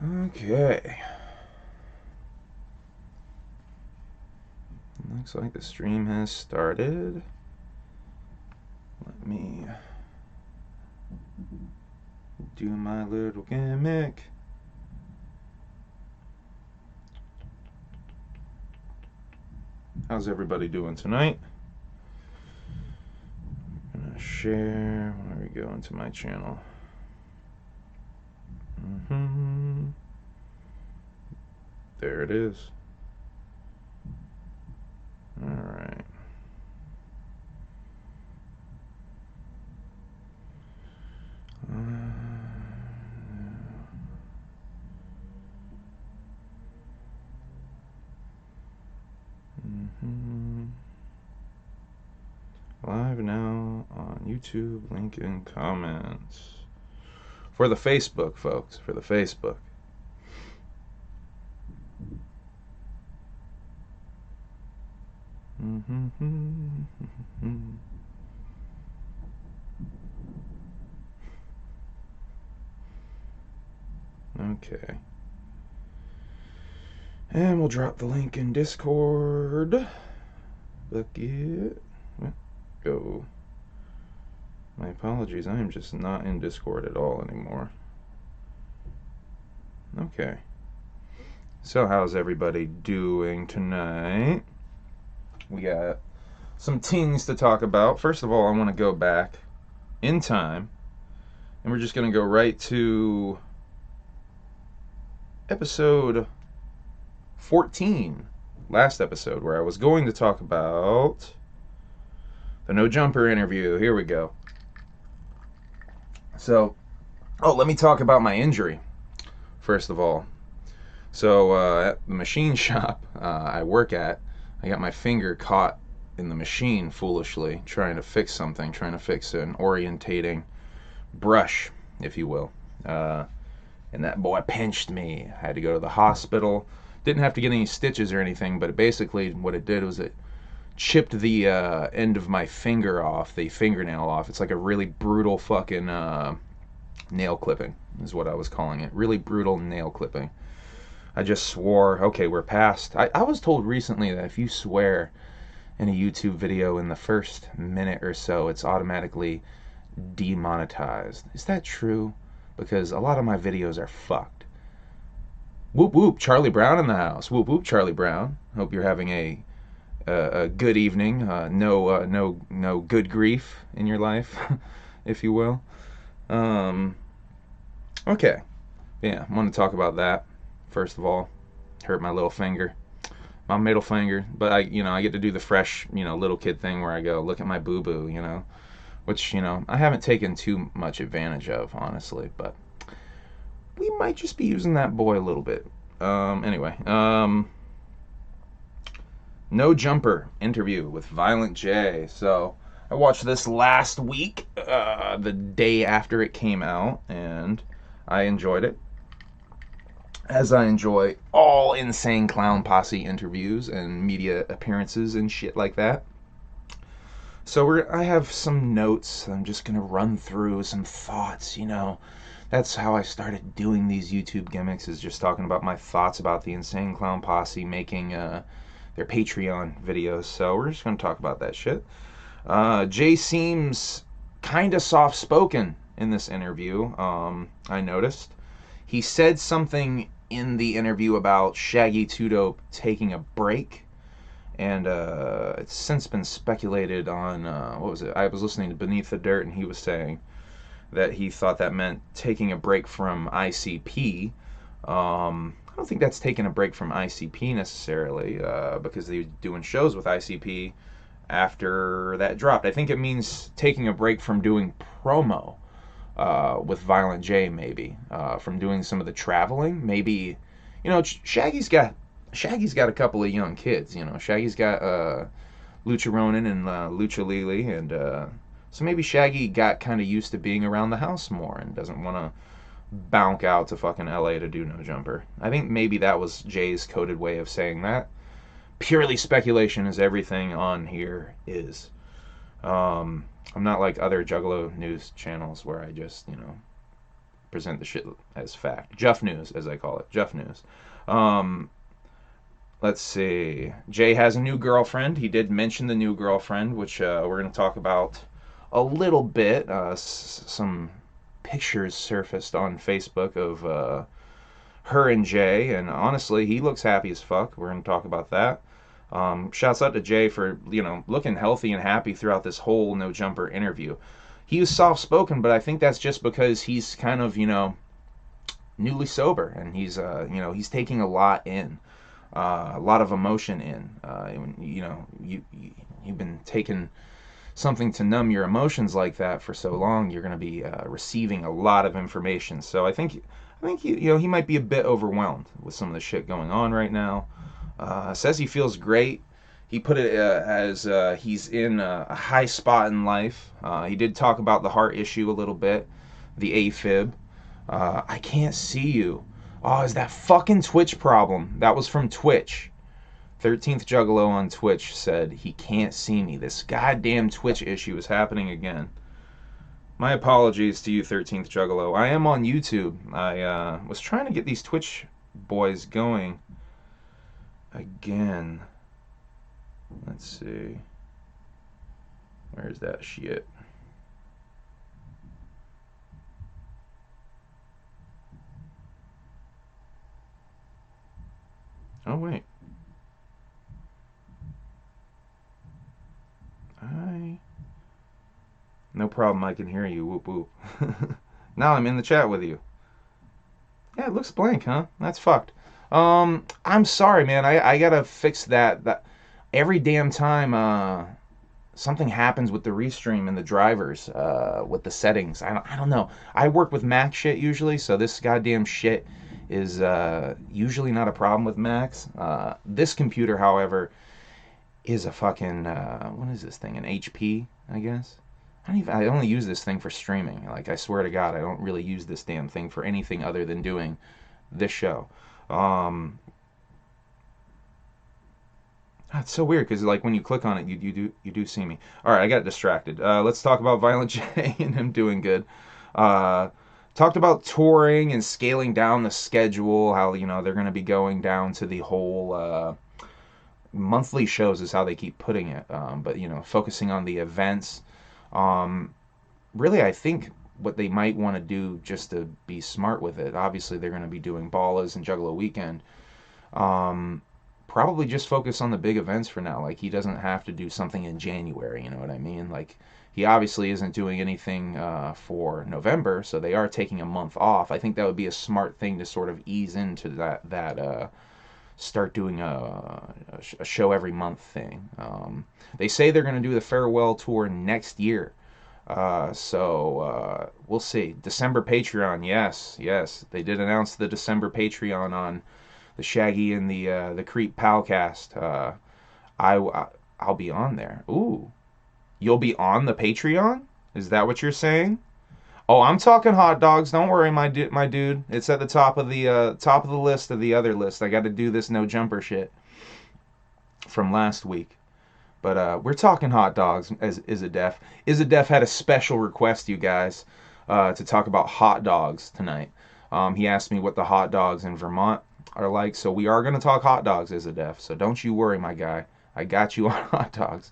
Okay. Looks like the stream has started. Let me do my little gimmick. How's everybody doing tonight? I'm gonna share. Where we go into my channel. There it is. All right. Live now on YouTube, link in comments. For the Facebook, folks, for the Facebook. Okay. And we'll drop the link in Discord. Bucket. Go. My apologies, I am just not in Discord at all anymore. Okay. So how's everybody doing tonight? We got some things to talk about. First of all, I want to go back in time, and we're just going to go right to episode 14, last episode, where I was going to talk about the No Jumper interview. Here we go. So, let me talk about my injury, first of all. So, at the machine shop I work at, I got my finger caught in the machine foolishly, trying to fix something, trying to fix an orientating brush, if you will. And that boy pinched me. I had to go to the hospital. Didn't have to get any stitches or anything, but basically what it did was it chipped the end of my finger off, the fingernail off. It's like a really brutal fucking nail clipping is what I was calling it. Really brutal nail clipping. I just swore, okay, we're past. I was told recently that if you swear in a YouTube video in the first minute or so, it's automatically demonetized. Is that true? Because a lot of my videos are fucked. Whoop whoop, Charlie Brown in the house. Whoop whoop, Charlie Brown. Hope you're having a good evening. No good grief in your life, if you will. Okay. Yeah, I want to talk about that. First of all, hurt my little finger, my middle finger. But I get to do the fresh, little kid thing where I go, look at my boo-boo, which, I haven't taken too much advantage of, honestly. But we might just be using that boy a little bit. Anyway, No Jumper interview with Violent J. So I watched this last week, the day after it came out, and I enjoyed it. As I enjoy all Insane Clown Posse interviews and media appearances and shit like that. So I have some notes. I'm just going to run through some thoughts, That's how I started doing these YouTube gimmicks, is just talking about my thoughts about the Insane Clown Posse making their Patreon videos. So we're just going to talk about that shit. Jay seems kind of soft-spoken in this interview, I noticed. He said something in the interview about Shaggy 2 Dope taking a break, and it's since been speculated on, what was it? I was listening to Beneath the Dirt, and he was saying that he thought that meant taking a break from ICP. I don't think that's taking a break from ICP necessarily, because he was doing shows with ICP after that dropped. I think it means taking a break from doing promo. With Violent J, maybe, from doing some of the traveling. Maybe, Shaggy's got a couple of young kids. Shaggy's got Lucha Ronin and Lucha Lily, and so maybe Shaggy got kind of used to being around the house more and doesn't want to bounce out to fucking LA to do No Jumper. I think maybe that was Jay's coded way of saying that. Purely speculation, as everything on here is. I'm not like other Juggalo news channels where I just, present the shit as fact. Jeff News, as I call it. Jeff News. Um, let's see. Jay has a new girlfriend. He did mention the new girlfriend, which we're going to talk about a little bit. Some pictures surfaced on Facebook of her and Jay, and honestly, he looks happy as fuck. We're going to talk about that. Shouts out to Jay for, looking healthy and happy throughout this whole No Jumper interview. He was soft-spoken, but I think that's just because he's kind of, newly sober, and he's taking a lot in, a lot of emotion in. You've been taking something to numb your emotions like that for so long, you're going to be receiving a lot of information. So I think he might be a bit overwhelmed with some of the shit going on right now. Says he feels great. He put it as he's in a high spot in life. He did talk about the heart issue a little bit, the AFib. I can't see you. Oh, is that fucking Twitch problem? That was from Twitch. 13th Juggalo on Twitch said he can't see me. This goddamn Twitch issue is happening again. My apologies to you, 13th Juggalo. I am on YouTube. I was trying to get these Twitch boys going again. Let's see. Where's that shit? Oh, wait. No problem, I can hear you. Whoop whoop. Now I'm in the chat with you. Yeah, it looks blank, huh? That's fucked. I'm sorry, man. I gotta fix that every damn time something happens with the restream and the drivers, with the settings. I don't know. I work with Mac shit usually, so this goddamn shit is usually not a problem with Macs. This computer, however, is a fucking what is this thing? An HP, I guess. I only use this thing for streaming. Like, I swear to God, I don't really use this damn thing for anything other than doing this show. It's so weird because, like, when you click on it, you do see me. All right, I got distracted. Let's talk about Violent J and him doing good. Talked about touring and scaling down the schedule. How they're going to be going down to the whole monthly shows is how they keep putting it. But focusing on the events. Really, I think what they might want to do, just to be smart with it, obviously they're going to be doing Ballas and Juggalo Weekend. Probably just focus on the big events for now. Like, he doesn't have to do something in January, you know what I mean? Like, he obviously isn't doing anything for November, so they are taking a month off. I think that would be a smart thing to sort of ease into that start doing a show every month thing. They say they're going to do the farewell tour next year. So we'll see. December Patreon, yes. They did announce the December Patreon on the Shaggy and the Creep Palcast. I'll be on there. Ooh, you'll be on the Patreon? Is that what you're saying? Oh, I'm talking hot dogs. Don't worry, my dude. It's at the top of the list of the other list. I got to do this no jumper shit from last week. But we're talking hot dogs. As Izadef had a special request, you guys, to talk about hot dogs tonight. He asked me what the hot dogs in Vermont are like, so we are going to talk hot dogs, Izadef. So don't you worry, my guy. I got you on hot dogs.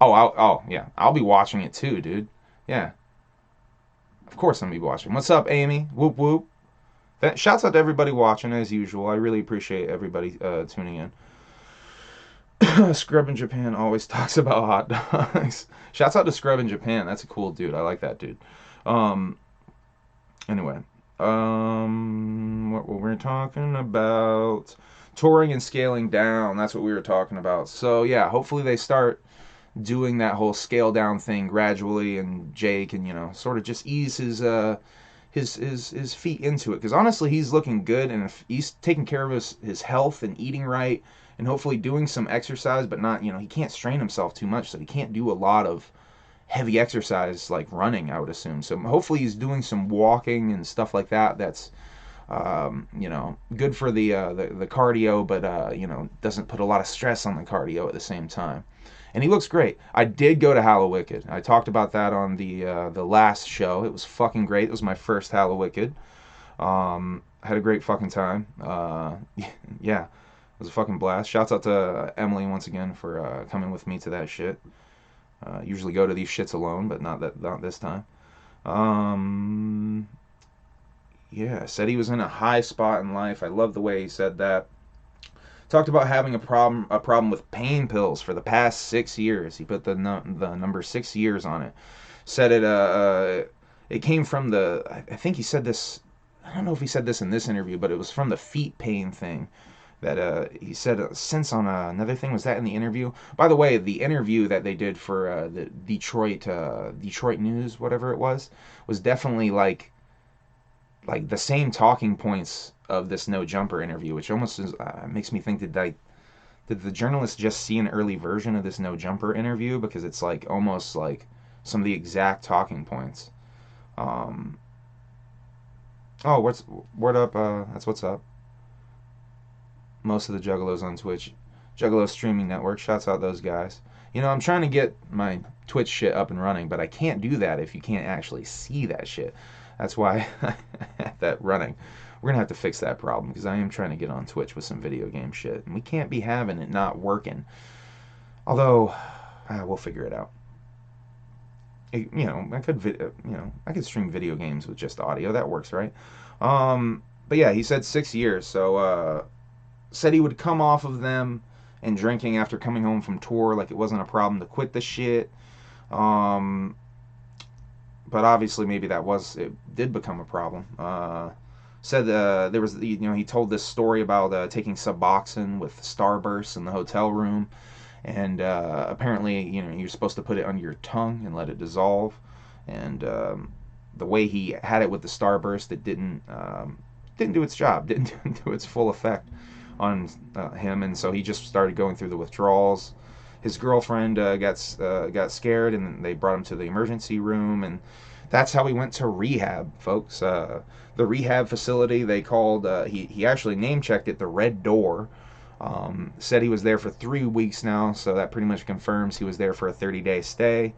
Oh, yeah. I'll be watching it too, dude. Yeah. Of course I'm going to be watching. What's up, Amy? Whoop, whoop. Shouts out to everybody watching, as usual. I really appreciate everybody tuning in. Scrub in Japan always talks about hot dogs. Shouts out to Scrub in Japan. That's a cool dude. I like that dude. Anyway. What we're talking about. Touring and scaling down. That's what we were talking about. So, yeah, hopefully they start doing that whole scale down thing gradually, and Jay can sort of just ease his feet into it, because honestly he's looking good, and if he's taking care of his health and eating right and hopefully doing some exercise, but not he can't strain himself too much, so he can't do a lot of heavy exercise like running, I would assume. So hopefully he's doing some walking and stuff like that. That's good for the cardio, but doesn't put a lot of stress on the cardio at the same time. and he looks great. I did go to Hallowicked. I talked about that on the last show. It was fucking great. It was my first Hallowicked. I had a great fucking time. Yeah, it was a fucking blast. Shouts out to Emily once again for coming with me to that shit. Usually go to these shits alone, but not this time. Um, yeah, said he was in a high spot in life. I love the way he said that. Talked about having a problem with pain pills for the past 6 years. He put the number 6 years on it. Said it came from I think he said this. I don't know if he said this in this interview, but it was from the feet pain thing that he said since on another thing. Was that in the interview? By the way, the interview that they did for the Detroit News, whatever it was definitely like the same talking points of this No Jumper interview, which almost makes me think, did the journalist just see an early version of this No Jumper interview, because it's like almost like some of the exact talking points. Um, oh, word up? That's what's up. Most of the Juggalos on Twitch, Juggalo Streaming Network. Shouts out those guys. I'm trying to get my Twitch shit up and running, but I can't do that if you can't actually see that shit. That's why I have that running. We're gonna have to fix that problem, because I am trying to get on Twitch with some video game shit, and we can't be having it not working. Although, we'll figure it out. I could stream video games with just audio. That works, right? But yeah, he said 6 years. So said he would come off of them and drinking after coming home from tour, like it wasn't a problem to quit the shit. Um, but obviously, maybe it did become a problem. Said there was, he told this story about taking Suboxone with Starburst in the hotel room, and apparently, you're supposed to put it under your tongue and let it dissolve. And the way he had it with the Starburst, it didn't do its job, didn't do its full effect on him, and so he just started going through the withdrawals. His girlfriend got scared, and they brought him to the emergency room, and that's how he went to rehab, folks. The rehab facility they called, he actually name checked it, the Red Door. Said he was there for 3 weeks now, so that pretty much confirms he was there for a 30-day stay.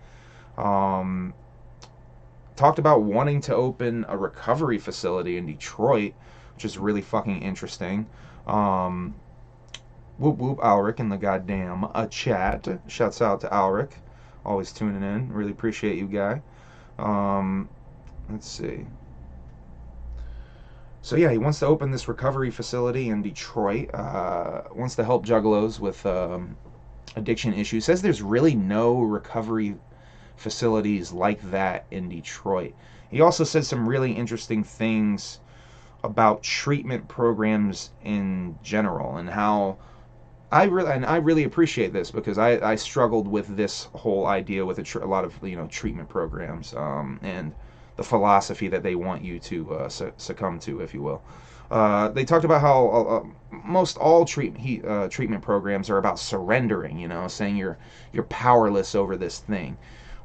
Um, Talked about wanting to open a recovery facility in Detroit, which is really fucking interesting. Um, Whoop whoop Alric in the goddamn chat. Shouts out to Alric, always tuning in. Really appreciate you, guy. Um, let's see. So yeah, he wants to open this recovery facility in Detroit. Wants to help juggalos with addiction issues. Says there's really no recovery facilities like that in Detroit. He also said some really interesting things about treatment programs in general, and how I really appreciate this, because I struggled with this whole idea with a lot of treatment programs, and the philosophy that they want you to succumb to, if you will. They talked about how most all treatment programs are about surrendering, saying you're powerless over this thing.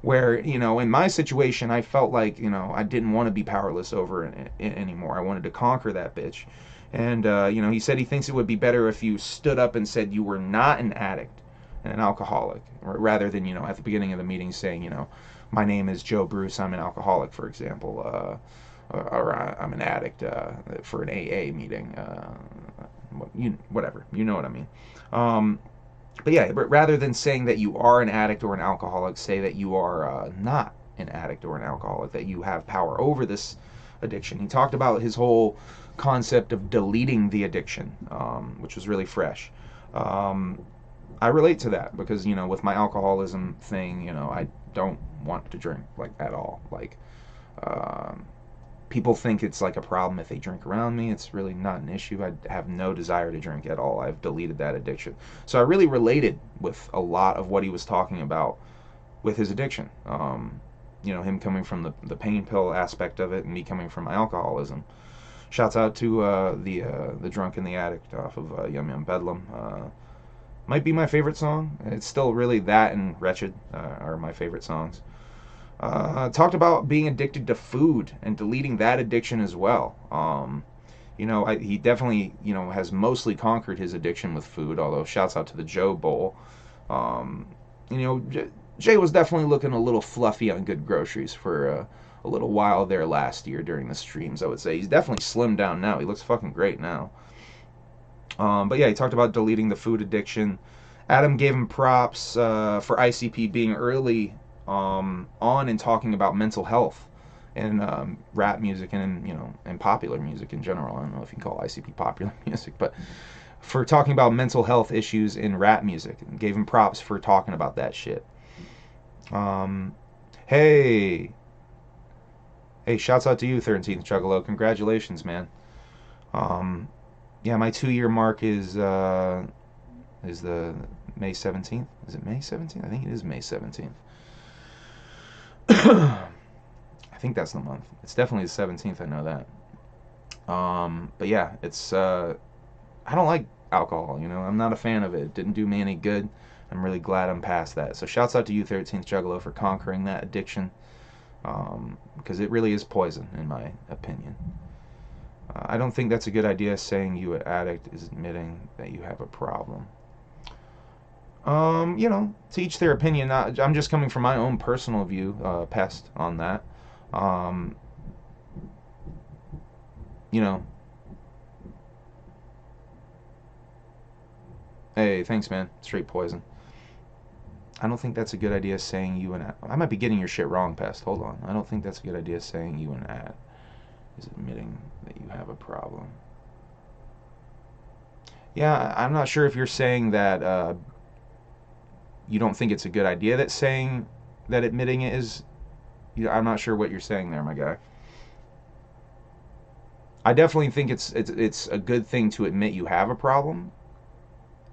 Where, in my situation, I felt like, I didn't want to be powerless over it anymore. I wanted to conquer that bitch. And, he said he thinks it would be better if you stood up and said you were not an addict and an alcoholic, rather than, at the beginning of the meeting saying, my name is Joe Bruce, I'm an alcoholic, for example, or I'm an addict for an AA meeting, whatever, you know what I mean. But yeah, rather than saying that you are an addict or an alcoholic, say that you are not an addict or an alcoholic, that you have power over this addiction. He talked about his whole concept of deleting the addiction, which was really fresh. I relate to that, because, with my alcoholism thing, I don't want to drink, like, at all. Like, people think it's like a problem if they drink around me. It's really not an issue. I have no desire to drink at all. I've deleted that addiction. So I really related with a lot of what he was talking about with his addiction. Him coming from the pain pill aspect of it, and me coming from my alcoholism. Shouts out to the Drunk and the Addict off of Yum Yum Bedlam. Might be my favorite song. It's still really that and Wretched are my favorite songs. Talked about being addicted to food and deleting that addiction as well. He definitely, has mostly conquered his addiction with food, although shouts out to the Joe Bowl. you know, Jay was definitely looking a little fluffy on Good Groceries for a little while there last year during the streams. I would say he's definitely slimmed down now. He looks fucking great now. But yeah, he talked about deleting the food addiction. Adam gave him props for ICP being early on and talking about mental health and rap music and and popular music in general. I don't know if you can call ICP popular music, but for talking about mental health issues in rap music, and gave him props for talking about that shit. Um, hey, hey, shouts out to you, 13th Juggalo. Congratulations, man. Um, yeah, my 2 year mark is the May 17th. Is it May 17th? I think it is May 17th. I think that's the month. It's definitely the 17th. I know that. But yeah, it's I don't like alcohol. I'm not a fan of it. It didn't do me any good. I'm really glad I'm past that. So shouts out to you, 13th Juggalo, for conquering that addiction. Because it really is poison, in my opinion. I don't think that's a good idea. Saying you an addict is admitting that you have a problem. To each their opinion. I'm just coming from my own personal view, past on that. Um, you know, hey, thanks, man. Straight poison. I don't think that's a good idea saying you and I might be getting your shit wrong, past. Hold on. I don't think that's a good idea saying you and ad is admitting that you have a problem. Yeah, I'm not sure if you're saying that you don't think it's a good idea that saying that admitting it is. I'm not sure what you're saying there, my guy. I definitely think it's a good thing to admit you have a problem,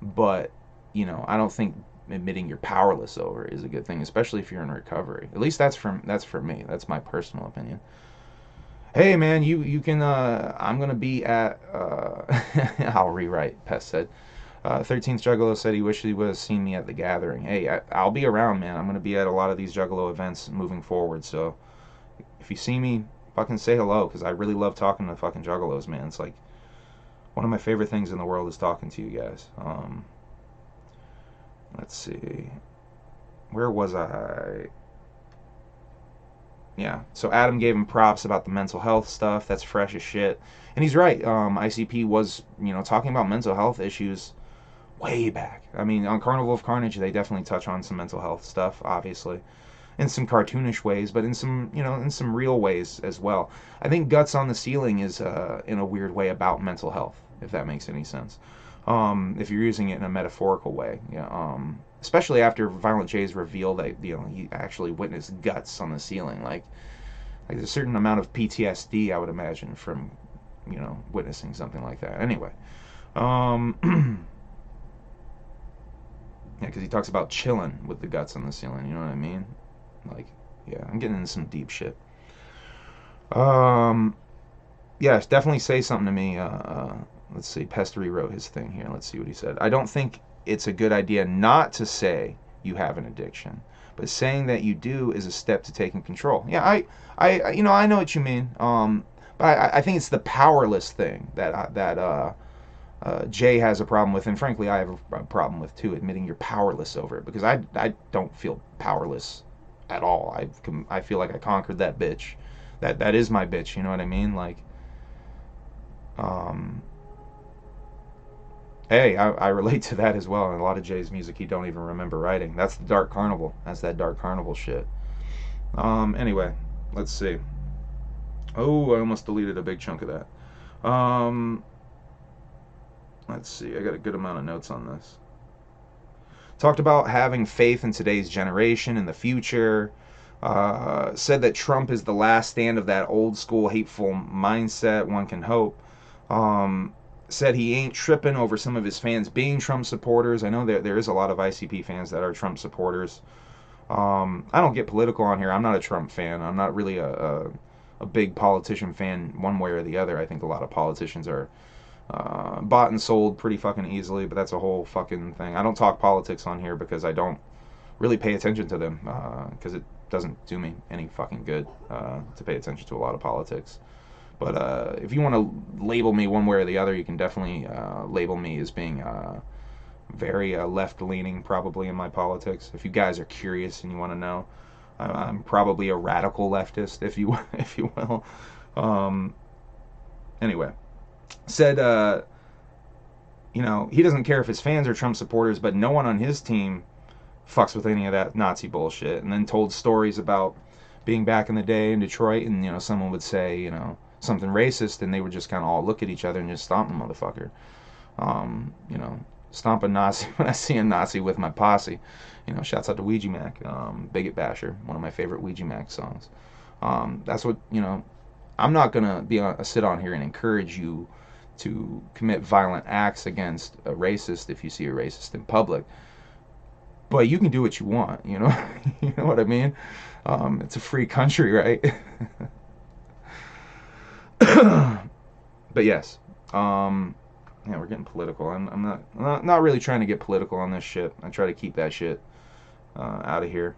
but I don't think admitting you're powerless over it is a good thing, especially if you're in recovery. At least that's for me. That's my personal opinion. Hey man, you can I'm gonna be at I'll rewrite. Pest said. 13th Juggalo said he wished he would have seen me at the gathering. Hey, I'll be around, man. I'm gonna be at a lot of these Juggalo events moving forward. So if you see me, fucking say hello, because I really love talking to fucking Juggalos, man. It's like one of my favorite things in the world is talking to you guys. Let's see. Where was I? Yeah. So Adam gave him props about the mental health stuff. That's fresh as shit. And he's right. ICP was, talking about mental health issues way back. I mean, on Carnival of Carnage, they definitely touch on some mental health stuff, obviously, in some cartoonish ways, but in some, in some real ways as well. I think Guts on the Ceiling is, in a weird way, about mental health, if that makes any sense. If you're using it in a metaphorical way, yeah. Especially after Violent J's reveal that he actually witnessed guts on the ceiling, like there's a certain amount of PTSD I would imagine from witnessing something like that. Anyway, yeah, because he talks about chilling with the guts on the ceiling. You know what I mean? Like, yeah, I'm getting into some deep shit. Yes, definitely say something to me. Let's see. Pestery wrote his thing here. Let's see what he said. I don't think it's a good idea not to say you have an addiction, but saying that you do is a step to taking control. Yeah, I know what you mean. But I think it's the powerless thing that Jay has a problem with, and frankly, I have a problem with too. Admitting you're powerless over it, because I don't feel powerless at all. I feel like I conquered that bitch. That is my bitch. You know what I mean? Like, um, hey, I relate to that as well. And a lot of Jay's music he don't even remember writing. That's the Dark Carnival. That's that Dark Carnival shit. Anyway, let's see. Oh, I almost deleted a big chunk of that. Let's see. I got a good amount of notes on this. Talked about having faith in today's generation and the future. Said that Trump is the last stand of that old school hateful mindset, one can hope. Said he ain't tripping over some of his fans being Trump supporters. I know there is a lot of ICP fans that are Trump supporters. I don't get political on here. I'm not a Trump fan. I'm not really a big politician fan one way or the other. I think a lot of politicians are bought and sold pretty fucking easily, but that's a whole fucking thing. I don't talk politics on here because I don't really pay attention to them, because it doesn't do me any fucking good to pay attention to a lot of politics. But if you want to label me one way or the other, you can definitely label me as being very left-leaning, probably, in my politics. If you guys are curious and you want to know, I'm probably a radical leftist, if you if you will. Anyway, said he doesn't care if his fans are Trump supporters, but no one on his team fucks with any of that Nazi bullshit. And then told stories about being back in the day in Detroit, and someone would say something racist, and they would just kind of all look at each other and just stomp the motherfucker. Stomp a Nazi when I see a Nazi with my posse. Shouts out to Ouija Mac, Bigot Basher, one of my favorite Ouija Mac songs. That's what, I'm not going to sit on here and encourage you to commit violent acts against a racist if you see a racist in public. But you can do what you want, you know what I mean? It's a free country, right? But yes, yeah, we're getting political. I'm not really trying to get political on this shit. I try to keep that shit out of here.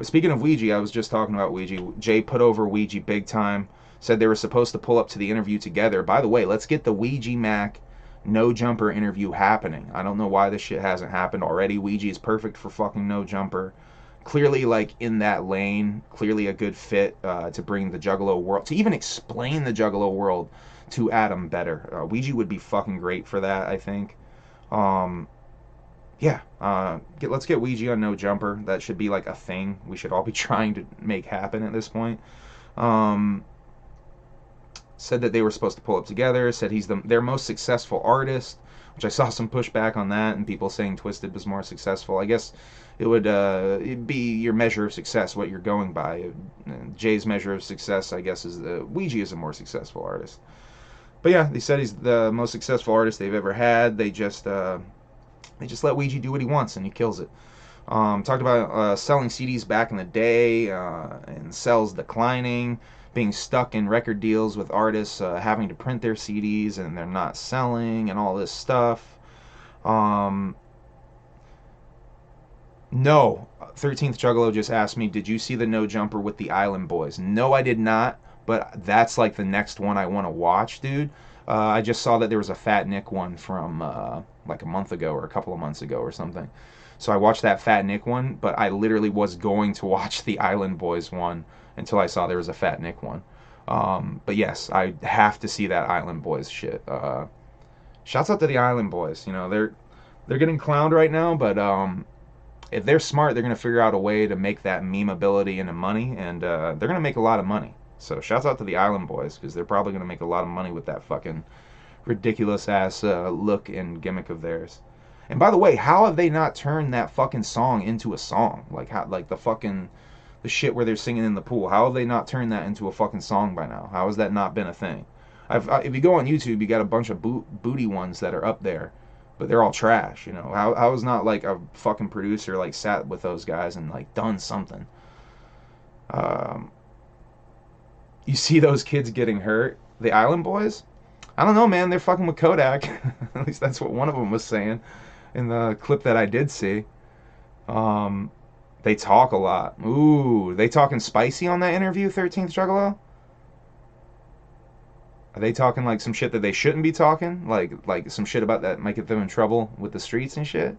Speaking of Ouija, I was just talking about Ouija. Jay put over Ouija big time. Said they were supposed to pull up to the interview together. By the way, let's get the Ouija Mac No Jumper interview happening. I don't know why this shit hasn't happened already. Ouija is perfect for fucking No Jumper. Clearly, like, in that lane. Clearly a good fit to bring the Juggalo world, to even explain the Juggalo world to Adam better. Ouija would be fucking great for that, I think. Yeah, let's get Ouija on No Jumper. That should be like a thing we should all be trying to make happen at this point. Said that they were supposed to pull up together. Said he's their most successful artist, which I saw some pushback on that, and people saying Twisted was more successful. I guess it would it'd be your measure of success, what you're going by. Jay's measure of success, I guess, is Ouija is a more successful artist. But yeah, they said he's the most successful artist they've ever had. They just let Ouija do what he wants, and he kills it. Talked about selling CDs back in the day, and sales declining, being stuck in record deals with artists having to print their CDs and they're not selling, and all this stuff. No, 13th Juggalo just asked me, did you see the No Jumper with the Island Boys? No, I did not, but that's like the next one I want to watch, dude. I just saw that there was a Fat Nick one from like a month ago or a couple of months ago or something. So I watched that Fat Nick one, but I literally was going to watch the Island Boys one until I saw there was a Fat Nick one. But yes, I have to see that Island Boys shit. Shouts out to the Island Boys. They're getting clowned right now, but if they're smart, they're going to figure out a way to make that meme ability into money, and they're going to make a lot of money. So shouts out to the Island Boys, because they're probably going to make a lot of money with that fucking ridiculous ass look and gimmick of theirs. And by the way, how have they not turned that fucking song into a song? Like the shit where they're singing in the pool. How have they not turned that into a fucking song by now? How has that not been a thing? If you go on YouTube, you got a bunch of booty ones that are up there, but they're all trash. How is not like a fucking producer like sat with those guys and like done something? You see those kids getting hurt, the Island Boys? I don't know, man. They're fucking with Kodak. At least that's what one of them was saying in the clip that I did see. They talk a lot. Ooh, they talking spicy on that interview, 13th Juggalo? Are they talking like some shit that they shouldn't be talking? Like some shit about that might get them in trouble with the streets and shit?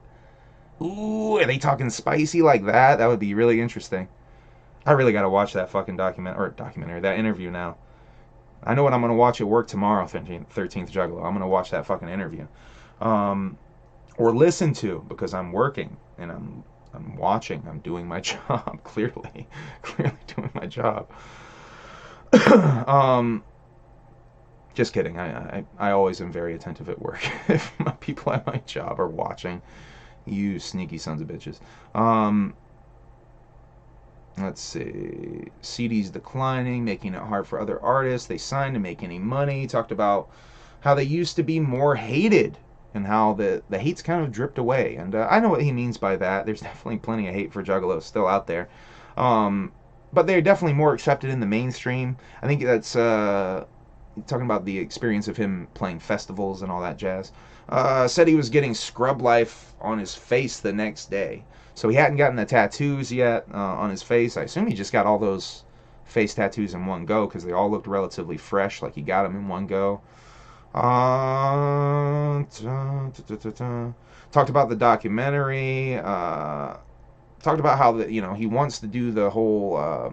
Ooh, are they talking spicy like that? That would be really interesting. I really gotta watch that fucking documentary, that interview now. I know what I'm gonna watch at work tomorrow, 13th Juggalo. I'm gonna watch that fucking interview. Or listen to, because I'm working and I'm watching. I'm doing my job, clearly doing my job. Just kidding. I always am very attentive at work. If my people at my job are watching, you sneaky sons of bitches. Let's see. CDs declining, making it hard for other artists they signed to make any money. Talked about how they used to be more hated, and how the hate's kind of dripped away. And I know what he means by that. There's definitely plenty of hate for Juggalos still out there. But they're definitely more accepted in the mainstream. I think that's talking about the experience of him playing festivals and all that jazz. Said he was getting scrub life on his face the next day. So he hadn't gotten the tattoos yet on his face. I assume he just got all those face tattoos in one go, because they all looked relatively fresh, like he got them in one go. Talked about the documentary. Talked about how he wants to do the whole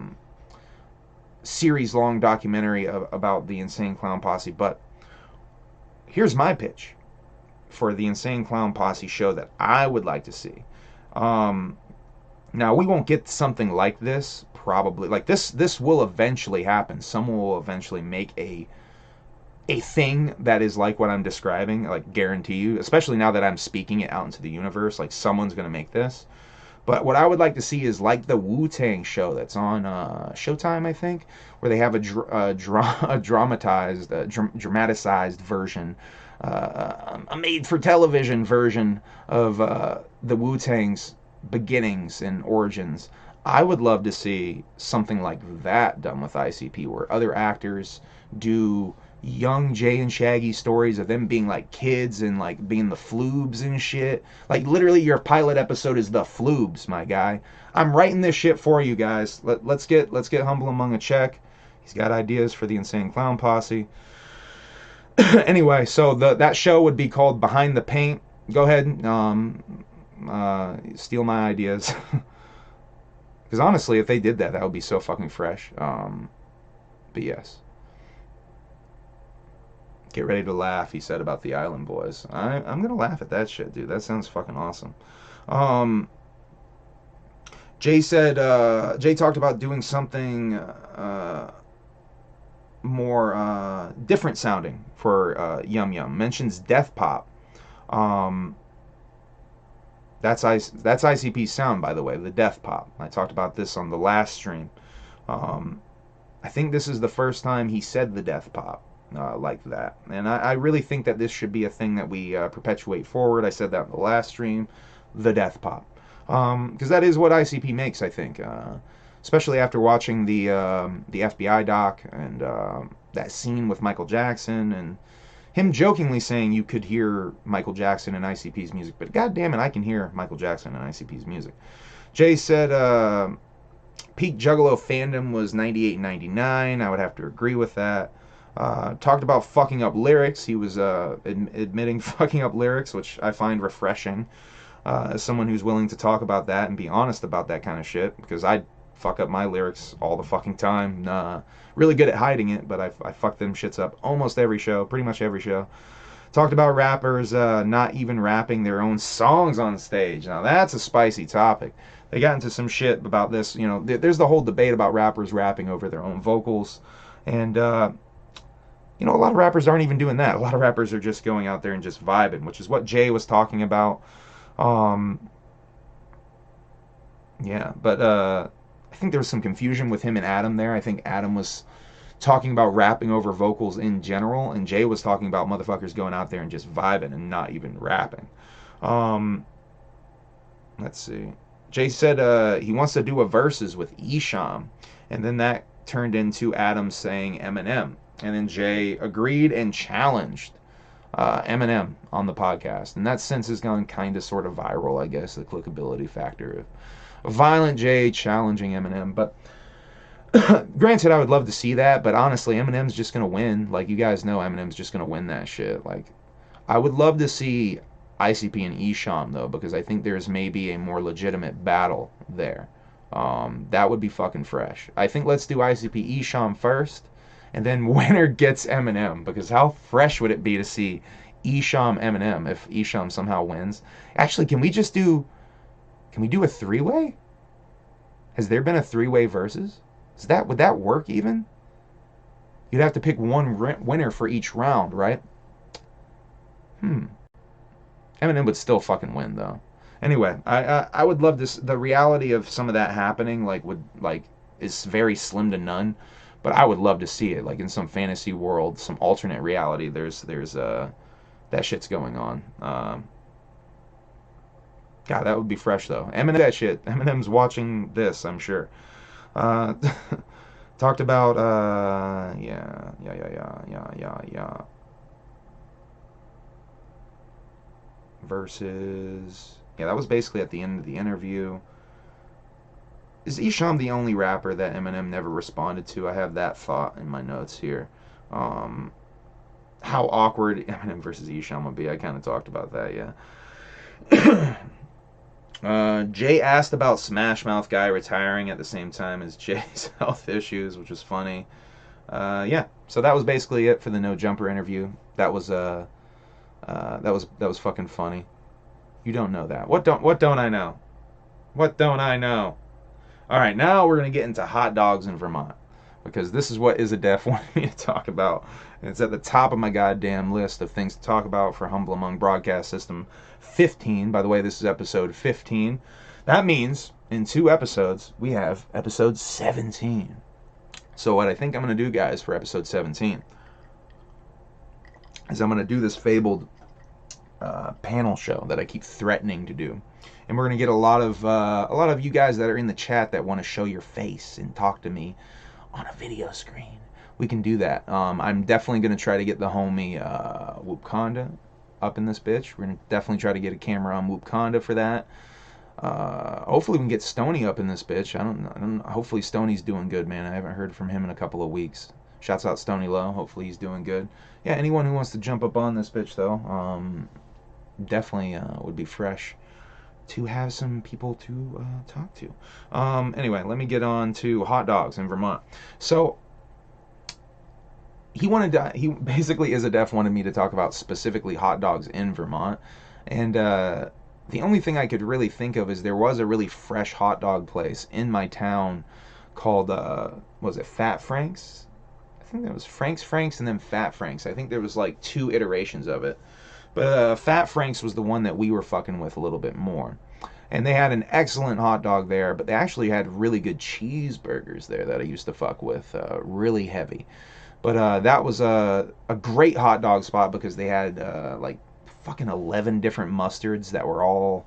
series long documentary about the Insane Clown Posse. But here's my pitch for the Insane Clown Posse show that I would like to see. Now we won't get something like this probably. Like this will eventually happen. Someone will eventually make a thing that is like what I'm describing, like guarantee you, especially now that I'm speaking it out into the universe, like someone's going to make this. But what I would like to see is like the Wu-Tang show that's on Showtime, I think, where they have a dramatized, dramatized version, a made-for-television version of the Wu-Tang's beginnings and origins. I would love to see something like that done with ICP, where other actors do young Jay and Shaggy stories of them being like kids and like being the floobs and shit. Like literally your pilot episode is the floobs, my guy. I'm writing this shit for you guys. Let's get Humble Among a check. He's got ideas for the Insane Clown Posse. Anyway, so that show would be called Behind the Paint. Go ahead, steal my ideas. Because honestly, if they did that, that would be so fucking fresh. But yes. Get ready to laugh, he said about the Island Boys. I'm going to laugh at that shit, dude. That sounds fucking awesome. Jay said, Jay talked about doing something more different sounding for Yum Yum. Mentions Death Pop. That's ICP's sound, by the way, the Death Pop. I talked about this on the last stream. I think this is the first time he said the Death Pop like that. And I really think that this should be a thing that we perpetuate forward. I said that in the last stream, the Death Pop. Because that is what ICP makes, I think. Especially after watching the FBI doc and that scene with Michael Jackson and him jokingly saying you could hear Michael Jackson in ICP's music, but god damn it, I can hear Michael Jackson in ICP's music. Jay said peak Juggalo fandom was 98 and 99. I would have to agree with that. Talked about fucking up lyrics. He was admitting fucking up lyrics, which I find refreshing as someone who's willing to talk about that and be honest about that kind of shit, because I fuck up my lyrics all the fucking time. Really good at hiding it, but I fuck them shits up almost every show, pretty much every show. Talked about rappers not even rapping their own songs on stage. Now that's a spicy topic. They got into some shit about this. You know, there's the whole debate about rappers rapping over their own vocals, and you know, a lot of rappers aren't even doing that. A lot of rappers are just going out there and just vibing, which is what Jay was talking about. Yeah, but I think there was some confusion with him and Adam there. I think Adam was talking about rapping over vocals in general, and Jay was talking about motherfuckers going out there and just vibing and not even rapping. Let's see. Jay said he wants to do a verses with H.A.B.S, and then that turned into Adam saying Eminem. And then Jay agreed and challenged Eminem on the podcast. And that since has gone kind of sort of viral, I guess, the clickability factor of Violent J challenging Eminem. But granted, I would love to see that, but honestly, Eminem's just going to win. Like, you guys know Eminem's just going to win that shit. Like, I would love to see ICP and H.A.B.S, though, because I think there's maybe a more legitimate battle there. That would be fucking fresh. I think let's do ICP H.A.B.S first, and then winner gets Eminem, because how fresh would it be to see H.A.B.S Eminem if H.A.B.S somehow wins? Actually, can we do a three-way? Has there been a three-way versus? Would that work even? You'd have to pick one winner for each round, right? Eminem would still fucking win though. Anyway, I would love this. The reality of some of that happening is very slim to none. But I would love to see it, like in some fantasy world, some alternate reality. There's that shit's going on. God, that would be fresh though. Eminem, that shit. Eminem's watching this, I'm sure. Talked about yeah. Versus, yeah, that was basically at the end of the interview. Is H.A.B.S the only rapper that Eminem never responded to? I have that thought in my notes here. How how awkward Eminem versus Esham would be. I kind of talked about that, yeah. Jay asked about Smash Mouth guy retiring at the same time as Jay's health issues, which was funny. Yeah, so that was basically it for the No Jumper interview. That was fucking funny. You don't know that. What don't I know? What don't I know? All right, now we're gonna get into hot dogs in Vermont because this is what Is a Def wanted me to talk about. And it's at the top of my goddamn list of things to talk about for Humble Among Broadcast System 15. By the way, this is episode 15. That means in 2 episodes we have episode 17. So what I think I'm gonna do, guys, for episode 17 is I'm gonna do this fabled panel show that I keep threatening to do, and we're gonna get a lot of you guys that are in the chat that want to show your face and talk to me on a video screen. We can do that. I'm definitely gonna try to get the homie Whoopconda up in this bitch. We're gonna definitely try to get a camera on Whoopconda for that. Hopefully we can get Stony up in this bitch. I don't know. Hopefully Stoney's doing good, man. I haven't heard from him in a couple of weeks. Shouts out Stony Low. Hopefully he's doing good. Yeah, anyone who wants to jump up on this bitch though, definitely would be fresh to have some people to talk to. Anyway, let me get on to hot dogs in Vermont. So he basically Is a Def wanted me to talk about specifically hot dogs in Vermont, and the only thing I could really think of is there was a really fresh hot dog place in my town called was it Fat Frank's? I think that was Frank's and then Fat Frank's. I think there was like 2 iterations of it. But Fat Frank's was the one that we were fucking with a little bit more. And they had an excellent hot dog there, but they actually had really good cheeseburgers there that I used to fuck with, really heavy. But that was a great hot dog spot because they had like fucking 11 different mustards that were all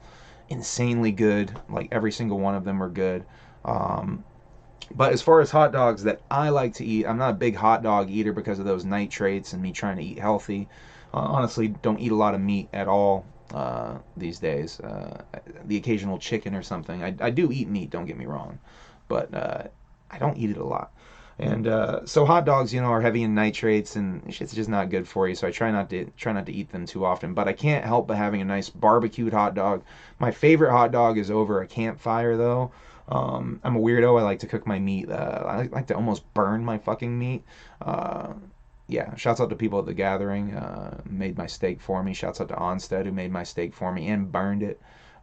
insanely good. Like every single one of them were good. But as far as hot dogs that I like to eat, I'm not a big hot dog eater because of those nitrates and me trying to eat healthy. Honestly, don't eat a lot of meat at all these days. The occasional chicken or something. I do eat meat, don't get me wrong, but I don't eat it a lot. And so hot dogs, are heavy in nitrates and shit's just not good for you. So I try not to eat them too often. But I can't help but having a nice barbecued hot dog. My favorite hot dog is over a campfire, though. I'm a weirdo. I like to cook my meat. I like to almost burn my fucking meat. Yeah, shouts out to people at the gathering, made my steak for me. Shouts out to Onstead who made my steak for me and burned it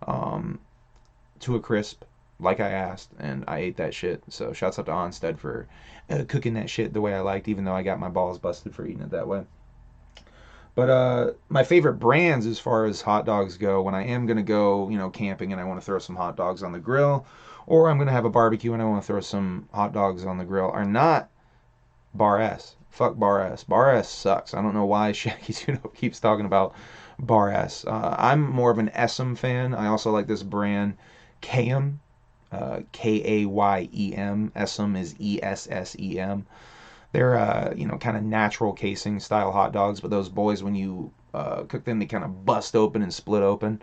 to a crisp, like I asked, and I ate that shit. So shouts out to Onstead for cooking that shit the way I liked, even though I got my balls busted for eating it that way. But my favorite brands as far as hot dogs go, when I am going to go, camping and I want to throw some hot dogs on the grill, or I'm going to have a barbecue and I want to throw some hot dogs on the grill, are not Bar S. Fuck Bar S. Bar S sucks. I don't know why Shaggy keeps talking about Bar S. I'm more of an Essem fan. I also like this brand, Kayem. Kayem. Essem is Essem. They're, kind of natural casing style hot dogs, but those boys, when you cook them, they kind of bust open and split open.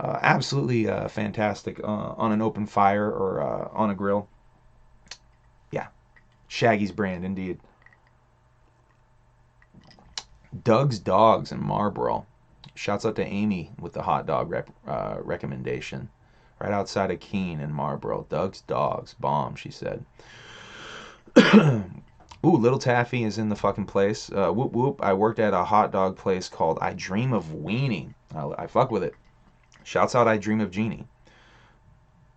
Absolutely fantastic on an open fire or on a grill. Yeah, Shaggy's brand indeed. Doug's Dogs in Marlboro. Shouts out to Amy with the hot dog recommendation. Right outside of Keene in Marlboro. Doug's Dogs. Bomb, she said. Ooh, Little Taffy is in the fucking place. Whoop whoop. I worked at a hot dog place called I Dream of Weenie. I fuck with it. Shouts out I Dream of Jeannie.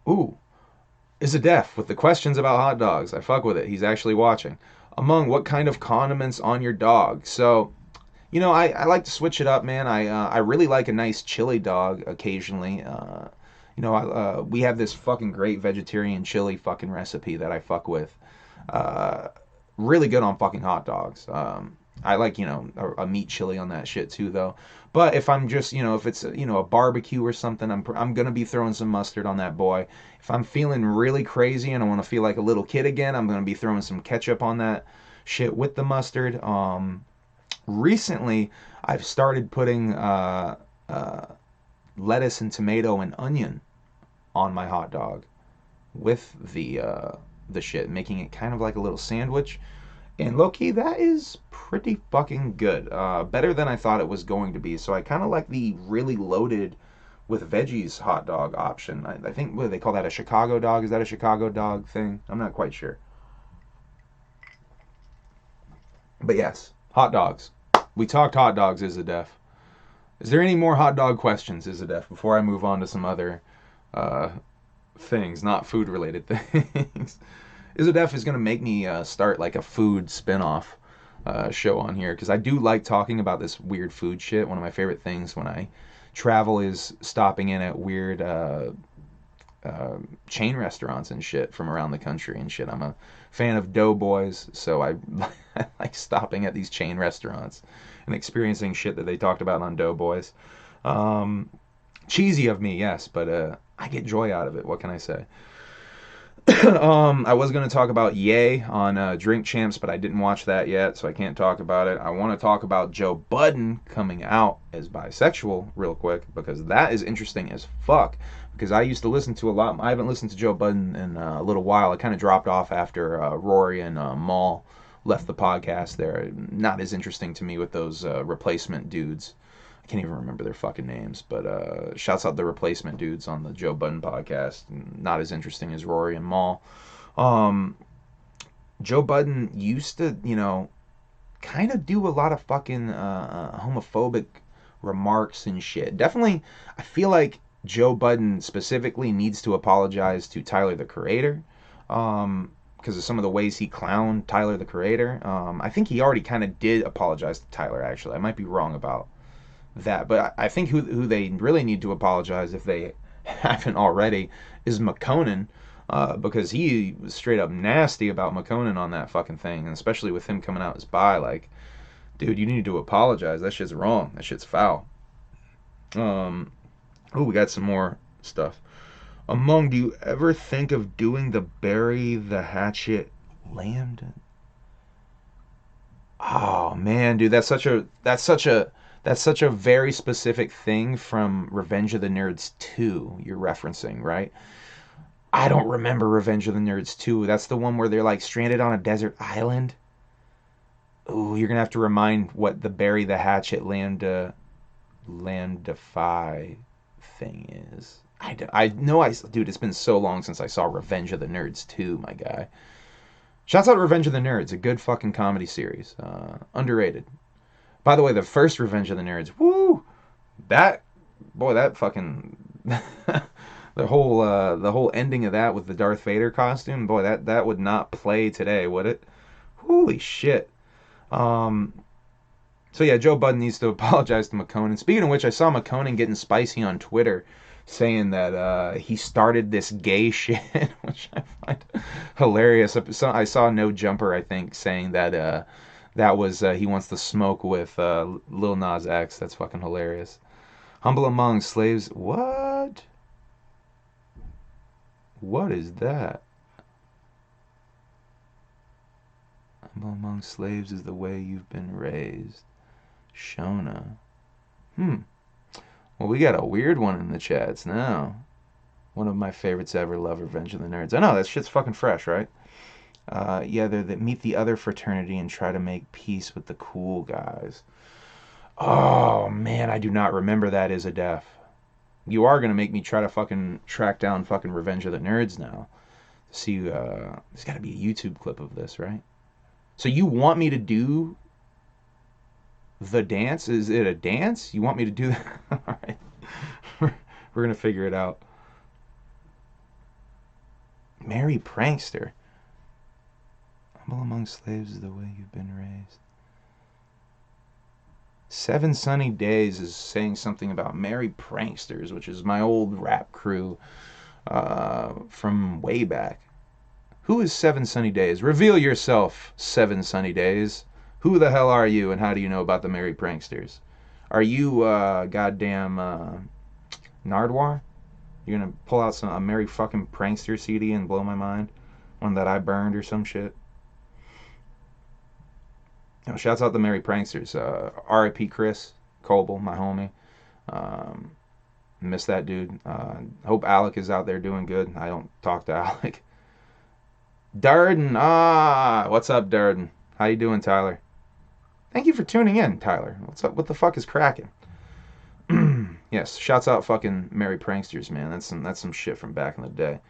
Ooh. Is a Def with the questions about hot dogs. I fuck with it. He's actually watching. Among what kind of condiments on your dog? So, I like to switch it up, man. I really like a nice chili dog occasionally. We have this fucking great vegetarian chili fucking recipe that I fuck with. Really good on fucking hot dogs. I like, a meat chili on that shit too, though. But if I'm just, if it's, a barbecue or something, I'm going to be throwing some mustard on that boy. If I'm feeling really crazy and I want to feel like a little kid again, I'm going to be throwing some ketchup on that shit with the mustard. Recently, I've started putting lettuce and tomato and onion on my hot dog with the shit, making it kind of like a little sandwich. And low-key, that is pretty fucking good. Better than I thought it was going to be. So I kind of like the really loaded with veggies hot dog option. I think, what do they call that, a Chicago dog? Is that a Chicago dog thing? I'm not quite sure. But yes, hot dogs. We talked hot dogs, Izadef. Is there any more hot dog questions, Izadef, before I move on to some other uh, things, not food related things? Izadef is going to make me start like a food spin-off show on here because I do like talking about this weird food shit. One of my favorite things when I travel is stopping in at weird chain restaurants and shit from around the country and shit. I'm a fan of Doughboys, so I, I like stopping at these chain restaurants and experiencing shit that they talked about on Doughboys. Um, Cheesy of me, yes, but I get joy out of it. What can I say? I was going to talk about Ye on Drink Champs, but I didn't watch that yet, so I can't talk about it. I want to talk about Joe Budden coming out as bisexual real quick, because that is interesting as fuck. Because I used to listen to a lot. I haven't listened to Joe Budden in a little while. I kind of dropped off after Rory and Maul left the podcast there. Not as interesting to me with those replacement dudes. I can't even remember their fucking names, but shouts out the replacement dudes on the Joe Budden podcast. Not as interesting as Rory and Maul. Um, Joe Budden used to, kind of do a lot of fucking homophobic remarks and shit. Definitely, I feel like Joe Budden specifically needs to apologize to Tyler the Creator. Because of some of the ways he clowned Tyler the Creator. I think he already kind of did apologize to Tyler, actually. I might be wrong about that, but I think who they really need to apologize, if they haven't already, is McConan, because he was straight up nasty about McConan on that fucking thing, and especially with him coming out as bi. Like, dude, you need to apologize. That shit's wrong. That shit's foul. Oh, we got some more stuff. Among, do you ever think of doing the bury the hatchet land? Oh man, dude, that's such a very specific thing from Revenge of the Nerds 2 you're referencing, right? I don't remember Revenge of the Nerds 2. That's the one where they're like stranded on a desert island. Ooh, you're gonna have to remind what the bury the hatchet landify thing is. I know dude, it's been so long since I saw Revenge of the Nerds 2, my guy. Shouts out Revenge of the Nerds, a good fucking comedy series. Underrated. By the way, the first Revenge of the Nerds, woo! That, boy, that fucking the whole ending of that with the Darth Vader costume, boy, that would not play today, would it? Holy shit. Um, so yeah, Joe Budden needs to apologize to McConan. Speaking of which, I saw McConan getting spicy on Twitter, saying that he started this gay shit, which I find hilarious. So I saw No Jumper, I think, saying that that was he wants to smoke with Lil Nas X. That's fucking hilarious. Humble among slaves. What? What is that? Humble among slaves is the way you've been raised. Shona. Well, we got a weird one in the chats now. One of my favorites ever, love Revenge of the Nerds. I know, that shit's fucking fresh, right? Yeah, they're that meet the other fraternity and try to make peace with the cool guys. Oh, man, I do not remember that as a def. You are going to make me try to fucking track down fucking Revenge of the Nerds now. See, there's got to be a YouTube clip of this, right? So you want me to do the dance? Is it a dance? You want me to do that? All right. We're going to figure it out. Merry Prankster. Humble among slaves is the way you've been raised. 7 Sunny Days is saying something about Merry Pranksters, which is my old rap crew from way back. Who is 7 Sunny Days? Reveal yourself, 7 Sunny Days. Who the hell are you, and how do you know about the Merry Pranksters? Are you goddamn Nardwar? You're gonna pull out a Merry fucking Prankster CD and blow my mind? One that I burned or some shit? Oh, shouts out the Merry Pranksters. R.I.P. Chris Coble, my homie. Miss that dude. Hope Alec is out there doing good. I don't talk to Alec. Durden, what's up, Durden? How you doing, Tyler? Thank you for tuning in, Tyler. What's up? What the fuck is cracking? Yes, shouts out fucking Merry Pranksters, man. That's some shit from back in the day.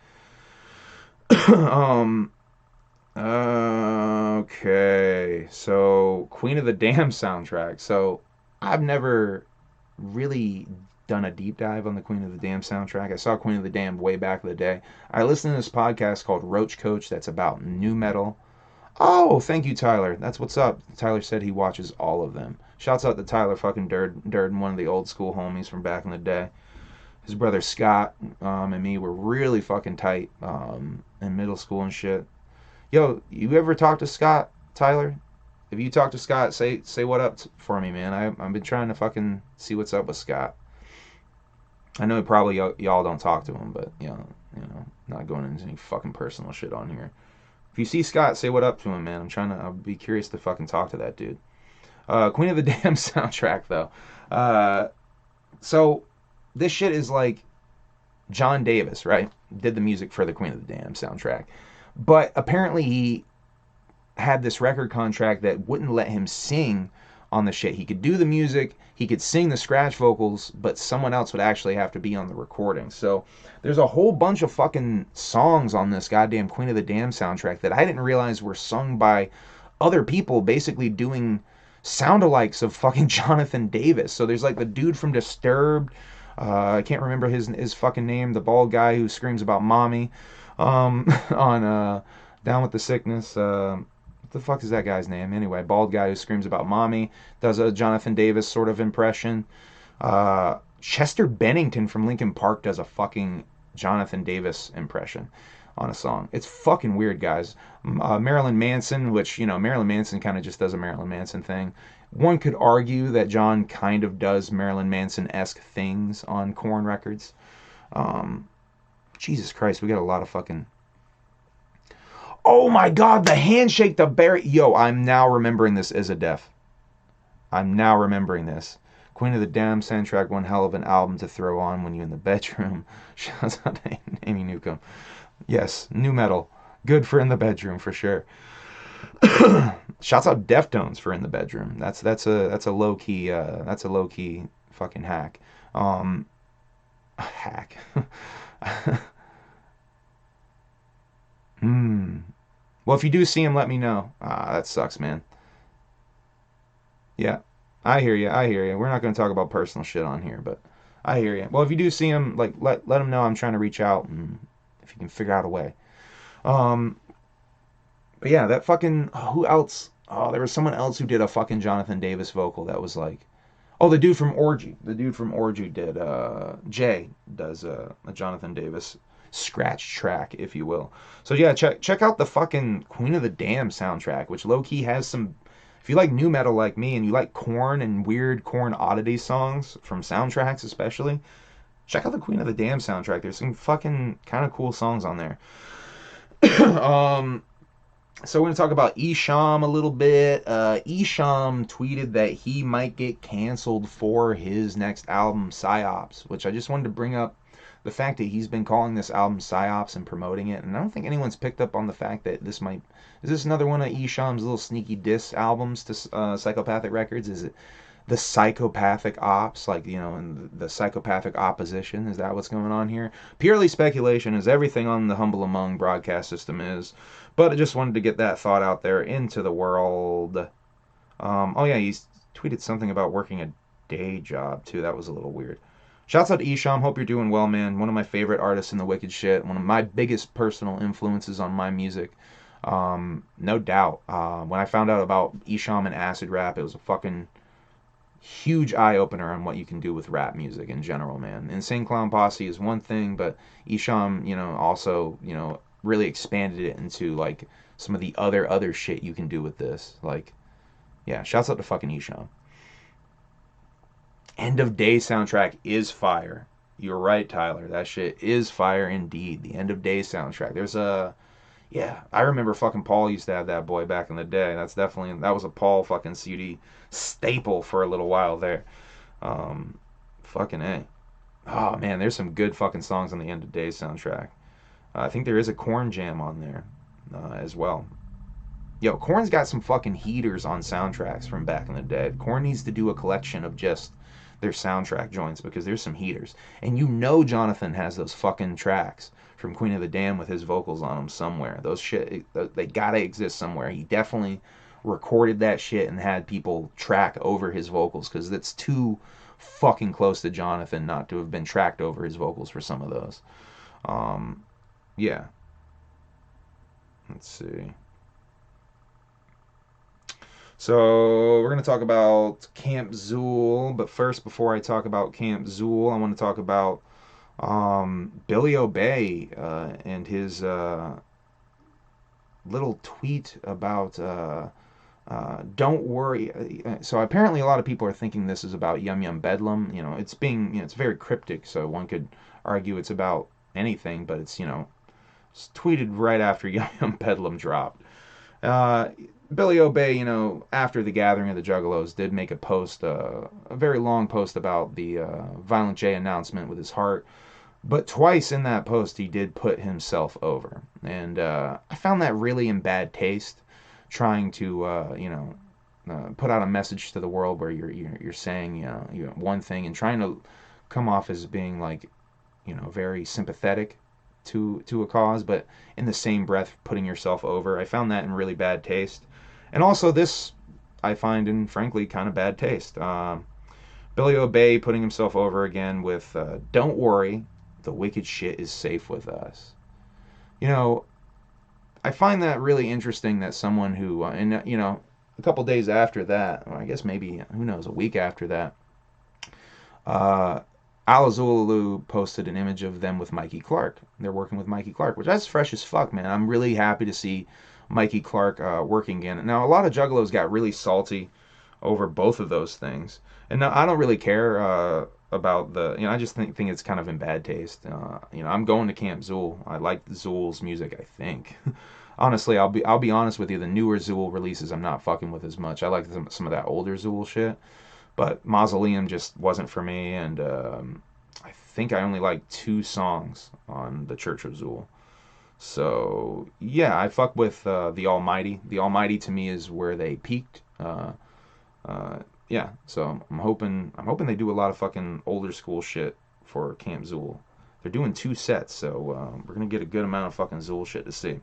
um. Okay. So Queen of the Dam soundtrack. So I've never really done a deep dive on the Queen of the Dam soundtrack. I saw Queen of the Dam way back in the day. I listened to this podcast called Roach Coach that's about new metal. Oh, thank you, Tyler. That's what's up. Tyler said he watches all of them. Shouts out to Tyler fucking Durden, one of the old school homies from back in the day. His brother Scott and me were really fucking tight in middle school and shit. Yo, you ever talk to Scott, Tyler? If you talk to Scott, say what up for me, man. I've been trying to fucking see what's up with Scott. I know probably y'all don't talk to him, but not going into any fucking personal shit on here. If you see Scott, say what up to him, man. I'll be curious to fucking talk to that dude. Queen of the Dam soundtrack, though. So, this shit is like John Davis, right? Did the music for the Queen of the Dam soundtrack. But apparently he had this record contract that wouldn't let him sing on the shit. He could do the music, he could sing the scratch vocals, but someone else would actually have to be on the recording. So there's a whole bunch of fucking songs on this goddamn Queen of the Dam soundtrack that I didn't realize were sung by other people basically doing sound-alikes of fucking Jonathan Davis. So there's like the dude from Disturbed, I can't remember his fucking name, the bald guy who screams about mommy on Down with the Sickness. What the fuck is that guy's name? Anyway, bald guy who screams about mommy does a Jonathan Davis sort of impression. Chester Bennington from Linkin Park does a fucking Jonathan Davis impression on a song. It's fucking weird, guys. Marilyn Manson, which, Marilyn Manson kind of just does a Marilyn Manson thing. One could argue that John kind of does Marilyn Manson-esque things on Korn records. Jesus Christ, we got a lot of fucking... Oh my god, the handshake, the Barry... Yo, I'm now remembering this as a deaf. I'm now remembering this. Queen of the Dam soundtrack, one hell of an album to throw on when you're in the bedroom. Shouts out to Amy Newcomb. Yes, new metal. Good for in the bedroom, for sure. Shouts out Deftones for in the bedroom. That's a low key fucking hack. Hack. Well, if you do see him, let me know. That sucks, man. Yeah, I hear you. I hear you. We're not going to talk about personal shit on here, but I hear you. Well, if you do see him, like let him know I'm trying to reach out, and if you can figure out a way. But yeah, that fucking who else? Oh, there was someone else who did a fucking Jonathan Davis vocal that was like, oh, the dude from Orgy. The dude from Orgy did. Jay does a Jonathan Davis scratch track, if you will. So yeah, check out the fucking Queen of the Dam soundtrack, which low key has some. If you like new metal like me and you like Korn and weird Korn oddity songs from soundtracks especially, check out the Queen of the Dam soundtrack. There's some fucking kind of cool songs on there. So we're going to talk about H.A.B.S a little bit. H.A.B.S tweeted that he might get canceled for his next album, Psyops, which I just wanted to bring up the fact that he's been calling this album Psyops and promoting it. And I don't think anyone's picked up on the fact that this might... Is this another one of H.A.B.'s little sneaky diss albums to Psychopathic Records? Is it the psychopathic ops, like, and the psychopathic opposition? Is that what's going on here? Purely speculation, as everything on the Humble Among broadcast system is. But I just wanted to get that thought out there into the world. Oh yeah, he's tweeted something about working a day job too. That was a little weird. Shouts out to Isham. Hope you're doing well, man. One of my favorite artists in the wicked shit. One of my biggest personal influences on my music. No doubt. When I found out about Isham and acid rap, it was a fucking huge eye-opener on what you can do with rap music in general, man. Insane Clown Posse is one thing, but Isham, also, really expanded it into, like, some of the other shit you can do with this. Like, yeah, shouts out to fucking Isham. End of Day soundtrack is fire. You're right, Tyler. That shit is fire indeed. The End of Day soundtrack. There's a... Yeah, I remember fucking Paul used to have that boy back in the day. That was a Paul fucking CD staple for a little while there. Fucking A. Oh man, there's some good fucking songs on the End of Days soundtrack. I think there is a Korn jam on there as well. Yo, Korn's got some fucking heaters on soundtracks from back in the day. Korn needs to do a collection of just their soundtrack joints because there's some heaters. And you know Jonathan has those fucking tracks from Queen of the Damned with his vocals on them somewhere. Those shit, they gotta exist somewhere. He definitely recorded that shit and had people track over his vocals because it's too fucking close to Jonathan not to have been tracked over his vocals for some of those. Yeah. Let's see. So we're going to talk about Camp Zool, but first, before I talk about Camp Zool, I want to talk about Billy Obey and his little tweet about don't worry. So apparently, a lot of people are thinking this is about Yum Yum Bedlam. You know, it's being it's very cryptic, so one could argue it's about anything, but it's it's tweeted right after Yum Yum Bedlam dropped. Uh, Billy Obey, after the gathering of the Juggalos, did make a post, a very long post about the Violent J announcement with his heart. But twice in that post, he did put himself over, and I found that really in bad taste. Trying to, put out a message to the world where you're saying, one thing and trying to come off as being like, very sympathetic to a cause, but in the same breath putting yourself over. I found that in really bad taste. And also this I find in frankly kind of bad taste. Billy Obey putting himself over again with don't worry, the wicked shit is safe with us. I find that really interesting that someone who, a couple days after that, or I guess maybe, who knows, a week after that, uh, Alazulu posted an image of them with Mikey Clark. They're working with Mikey Clark, which that's fresh as fuck, man. I'm really happy to see Mikey Clark working again. Now, a lot of Juggalos got really salty over both of those things. And now I don't really care about I just think it's kind of in bad taste. I'm going to Camp Zool. I like Zool's music, I think. Honestly, I'll be honest with you, the newer Zool releases I'm not fucking with as much. I like some of that older Zool shit. But Mausoleum just wasn't for me, and I think I only like 2 songs on the Church of Zool. So yeah, I fuck with the Almighty. The Almighty to me is where they peaked. Yeah, so I'm hoping they do a lot of fucking older school shit for Camp Zool. They're doing 2 sets, so we're gonna get a good amount of fucking Zool shit to see.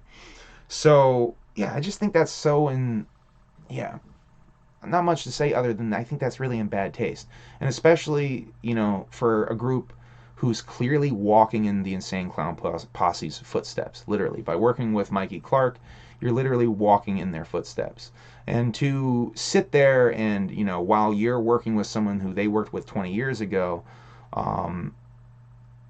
So yeah, I just think that's so yeah, not much to say other than I think that's really in bad taste. And especially, for a group who's clearly walking in the Insane Clown Posse's footsteps, literally. By working with Mikey Clark, you're literally walking in their footsteps. And to sit there and, while you're working with someone who they worked with 20 years ago,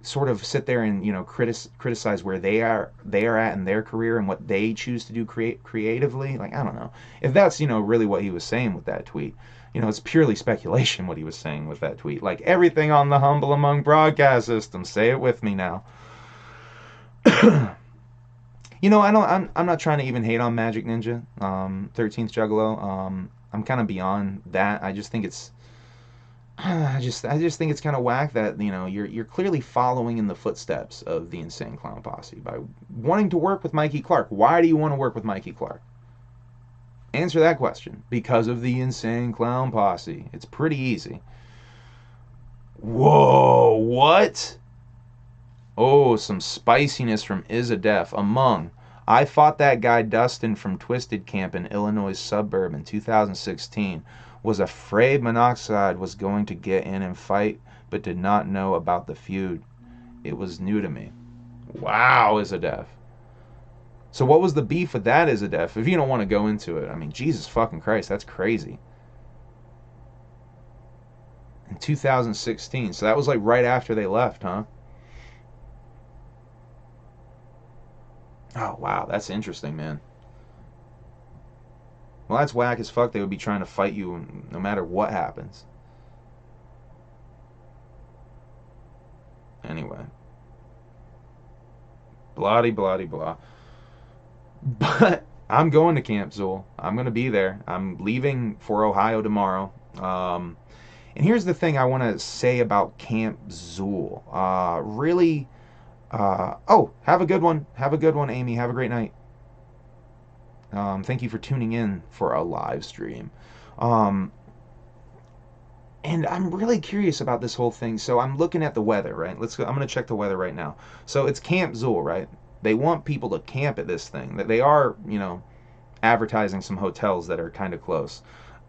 sort of sit there and criticize where they are at in their career and what they choose to do creatively. Like, I don't know if that's really what he was saying with that tweet. It's purely speculation what he was saying with that tweet. Like everything on the Humble Among broadcast system. Say it with me now. I'm not trying to even hate on Magic Ninja, 13th Juggalo. I'm kind of beyond that. I just think it's I just think it's kind of whack that you're clearly following in the footsteps of the Insane Clown Posse by wanting to work with Mikey Clark. Why do you want to work with Mikey Clark? Answer that question. Because of the Insane Clown Posse. It's pretty easy. Whoa, what? Oh, some spiciness from Izadef. I fought that guy Dustin from Twisted Camp in Illinois suburb in 2016. Was afraid Monoxide was going to get in and fight, but did not know about the feud. It was new to me. Wow, Izadef. So what was the beef with that, Izadef? If you don't want to go into it, I mean, Jesus fucking Christ, that's crazy. In 2016, so that was like right after they left, huh? Oh, wow, that's interesting, man. Well, that's whack as fuck. They would be trying to fight you no matter what happens. Anyway. Blah-de, blah-de, blah. But I'm going to Camp Zool. I'm going to be there. I'm leaving for Ohio tomorrow. And here's the thing I want to say about Camp Zool. Have a good one. Have a good one, Amy. Have a great night. Thank you for tuning in for a live stream. Um, and I'm really curious about this whole thing. So I'm looking at the weather, right? Let's go. I'm gonna check the weather right now. So it's Camp Zool, right? They want people to camp at this thing. That they are, advertising some hotels that are kind of close.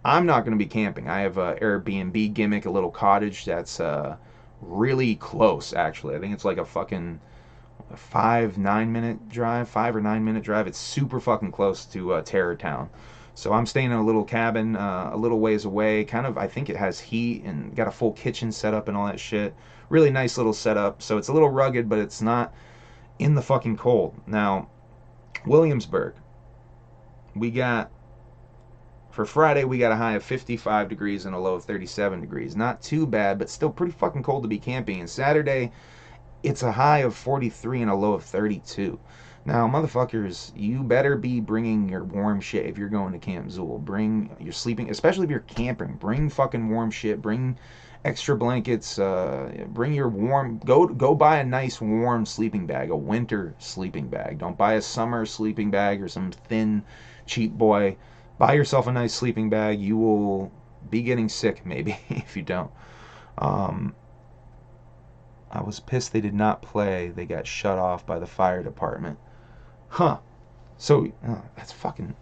I'm not going to be camping. I have a Airbnb gimmick, a little cottage that's really close. Actually, I think it's like a fucking 5 or 9 minute drive. 5 or 9 minute drive. It's super fucking close to Terror Town. So I'm staying in a little cabin, a little ways away. Kind of, I think it has heat and got a full kitchen set up and all that shit. Really nice little setup. So it's a little rugged, but it's not in the fucking cold. Now, Williamsburg, we got for Friday, we got a high of 55 degrees and a low of 37 degrees. Not too bad, but still pretty fucking cold to be camping. And Saturday, it's a high of 43 and a low of 32. Now, motherfuckers, you better be bringing your warm shit if you're going to Camp Zool. Bring your sleeping, especially if you're camping. Bring fucking warm shit. Bring extra blankets. Bring your warm. Go buy a nice warm sleeping bag, a winter sleeping bag. Don't buy a summer sleeping bag or some thin, cheap boy. Buy yourself a nice sleeping bag. You will be getting sick maybe if you don't. Um, I was pissed they did not play. They got shut off by the fire department. Huh. So, that's fucking.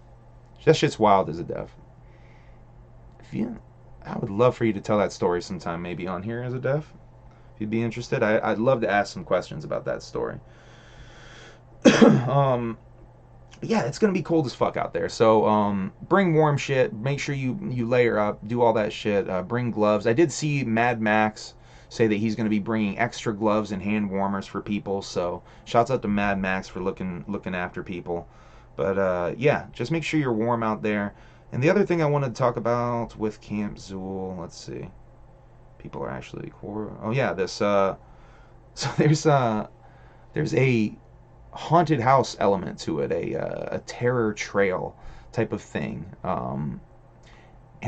That shit's wild as a dev. If you. I would love for you to tell that story sometime, maybe on here as a dev. If you'd be interested, I'd love to ask some questions about that story. um, yeah, it's gonna be cold as fuck out there. So bring warm shit. Make sure you layer up. Do all that shit. Bring gloves. I did see Mad Max say that he's gonna be bringing extra gloves and hand warmers for people. So shouts out to Mad Max for looking after people. But yeah, just make sure you're warm out there. And the other thing I wanted to talk about with Camp Zool, let's see, people are actually oh yeah, this so there's a haunted house element to it, a terror trail type of thing. And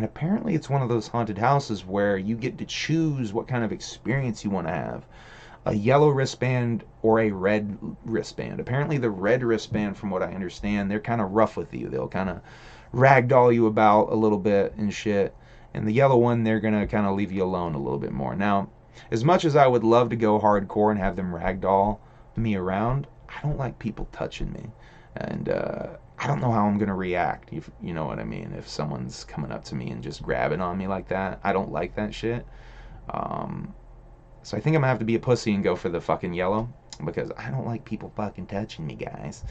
apparently it's one of those haunted houses where you get to choose what kind of experience you want to have. A yellow wristband or a red wristband. Apparently the red wristband, from what I understand, they're kind of rough with you. They'll kind of ragdoll you about a little bit and shit. And the yellow one, they're going to kind of leave you alone a little bit more. Now, as much as I would love to go hardcore and have them ragdoll me around, I don't like people touching me. And I don't know how I'm going to react, if you know what I mean. If someone's coming up to me and just grabbing on me like that, I don't like that shit. So I think I'm going to have to be a pussy and go for the fucking yellow, because I don't like people fucking touching me, guys.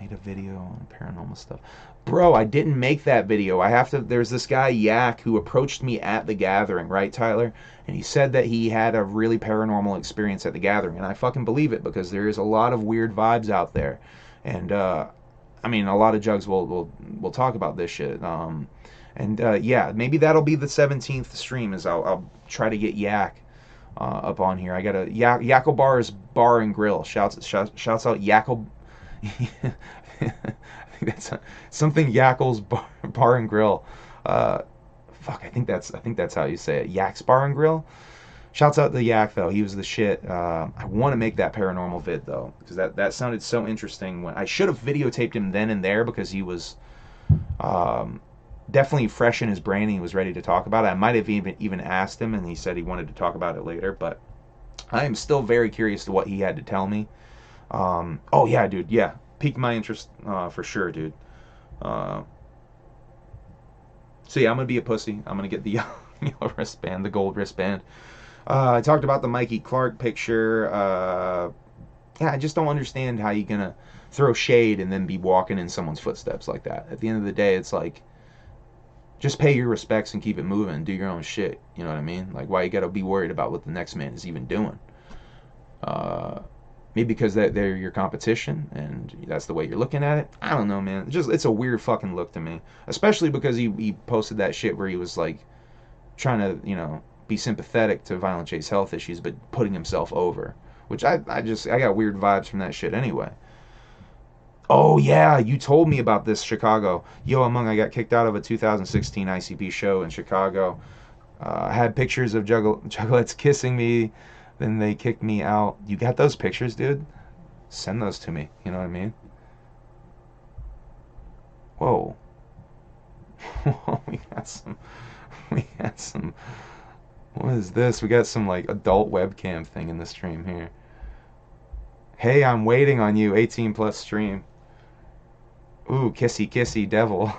Made a video on paranormal stuff. Bro, I didn't make that video. There's this guy, Yak, who approached me at the gathering, right, Tyler? And he said that he had a really paranormal experience at the gathering. And I fucking believe it, because there is a lot of weird vibes out there. And, I mean, a lot of jugs will talk about this shit. Yeah, maybe that'll be the 17th stream, is I'll try to get Yak up on here. I got a Yakobar's Bar and Grill. Shouts out Yakko. I think that's something Yakkel's bar and Grill. Fuck, I think that's how you say it. Yak's Bar and Grill. Shouts out to Yak though. He was the shit. I want to make that paranormal vid though, because that sounded so interesting. When I should have videotaped him then and there, because he was definitely fresh in his brain and he was ready to talk about it. I might have even asked him, and he said he wanted to talk about it later. But I am still very curious to what he had to tell me. Oh yeah, dude, yeah, piqued my interest for sure, dude. So yeah, I'm gonna be a pussy. I'm gonna get the yellow wristband, the gold wristband. I talked about the Mikey Clark picture. Yeah, I just don't understand how you're gonna throw shade and then be walking in someone's footsteps like that. At the end of the day, it's like, just pay your respects and keep it moving. Do your own shit. You know what I mean? Like, why you gotta be worried about what the next man is even doing? Maybe because they're your competition and that's the way you're looking at it. I don't know, man. It's a weird fucking look to me. Especially because he posted that shit where he was like trying to, be sympathetic to Violent J's health issues, but putting himself over. Which I got weird vibes from that shit anyway. Oh yeah, you told me about this, Chicago. Yo, I got kicked out of a 2016 ICP show in Chicago. I had pictures of juggalettes kissing me. Then they kicked me out. You got those pictures, dude? send those to me. You know what I mean? Whoa. we got some. We got some. What is this? We got some like adult webcam thing in the stream here. Hey, I'm waiting on you. 18 plus stream. Ooh, kissy kissy devil.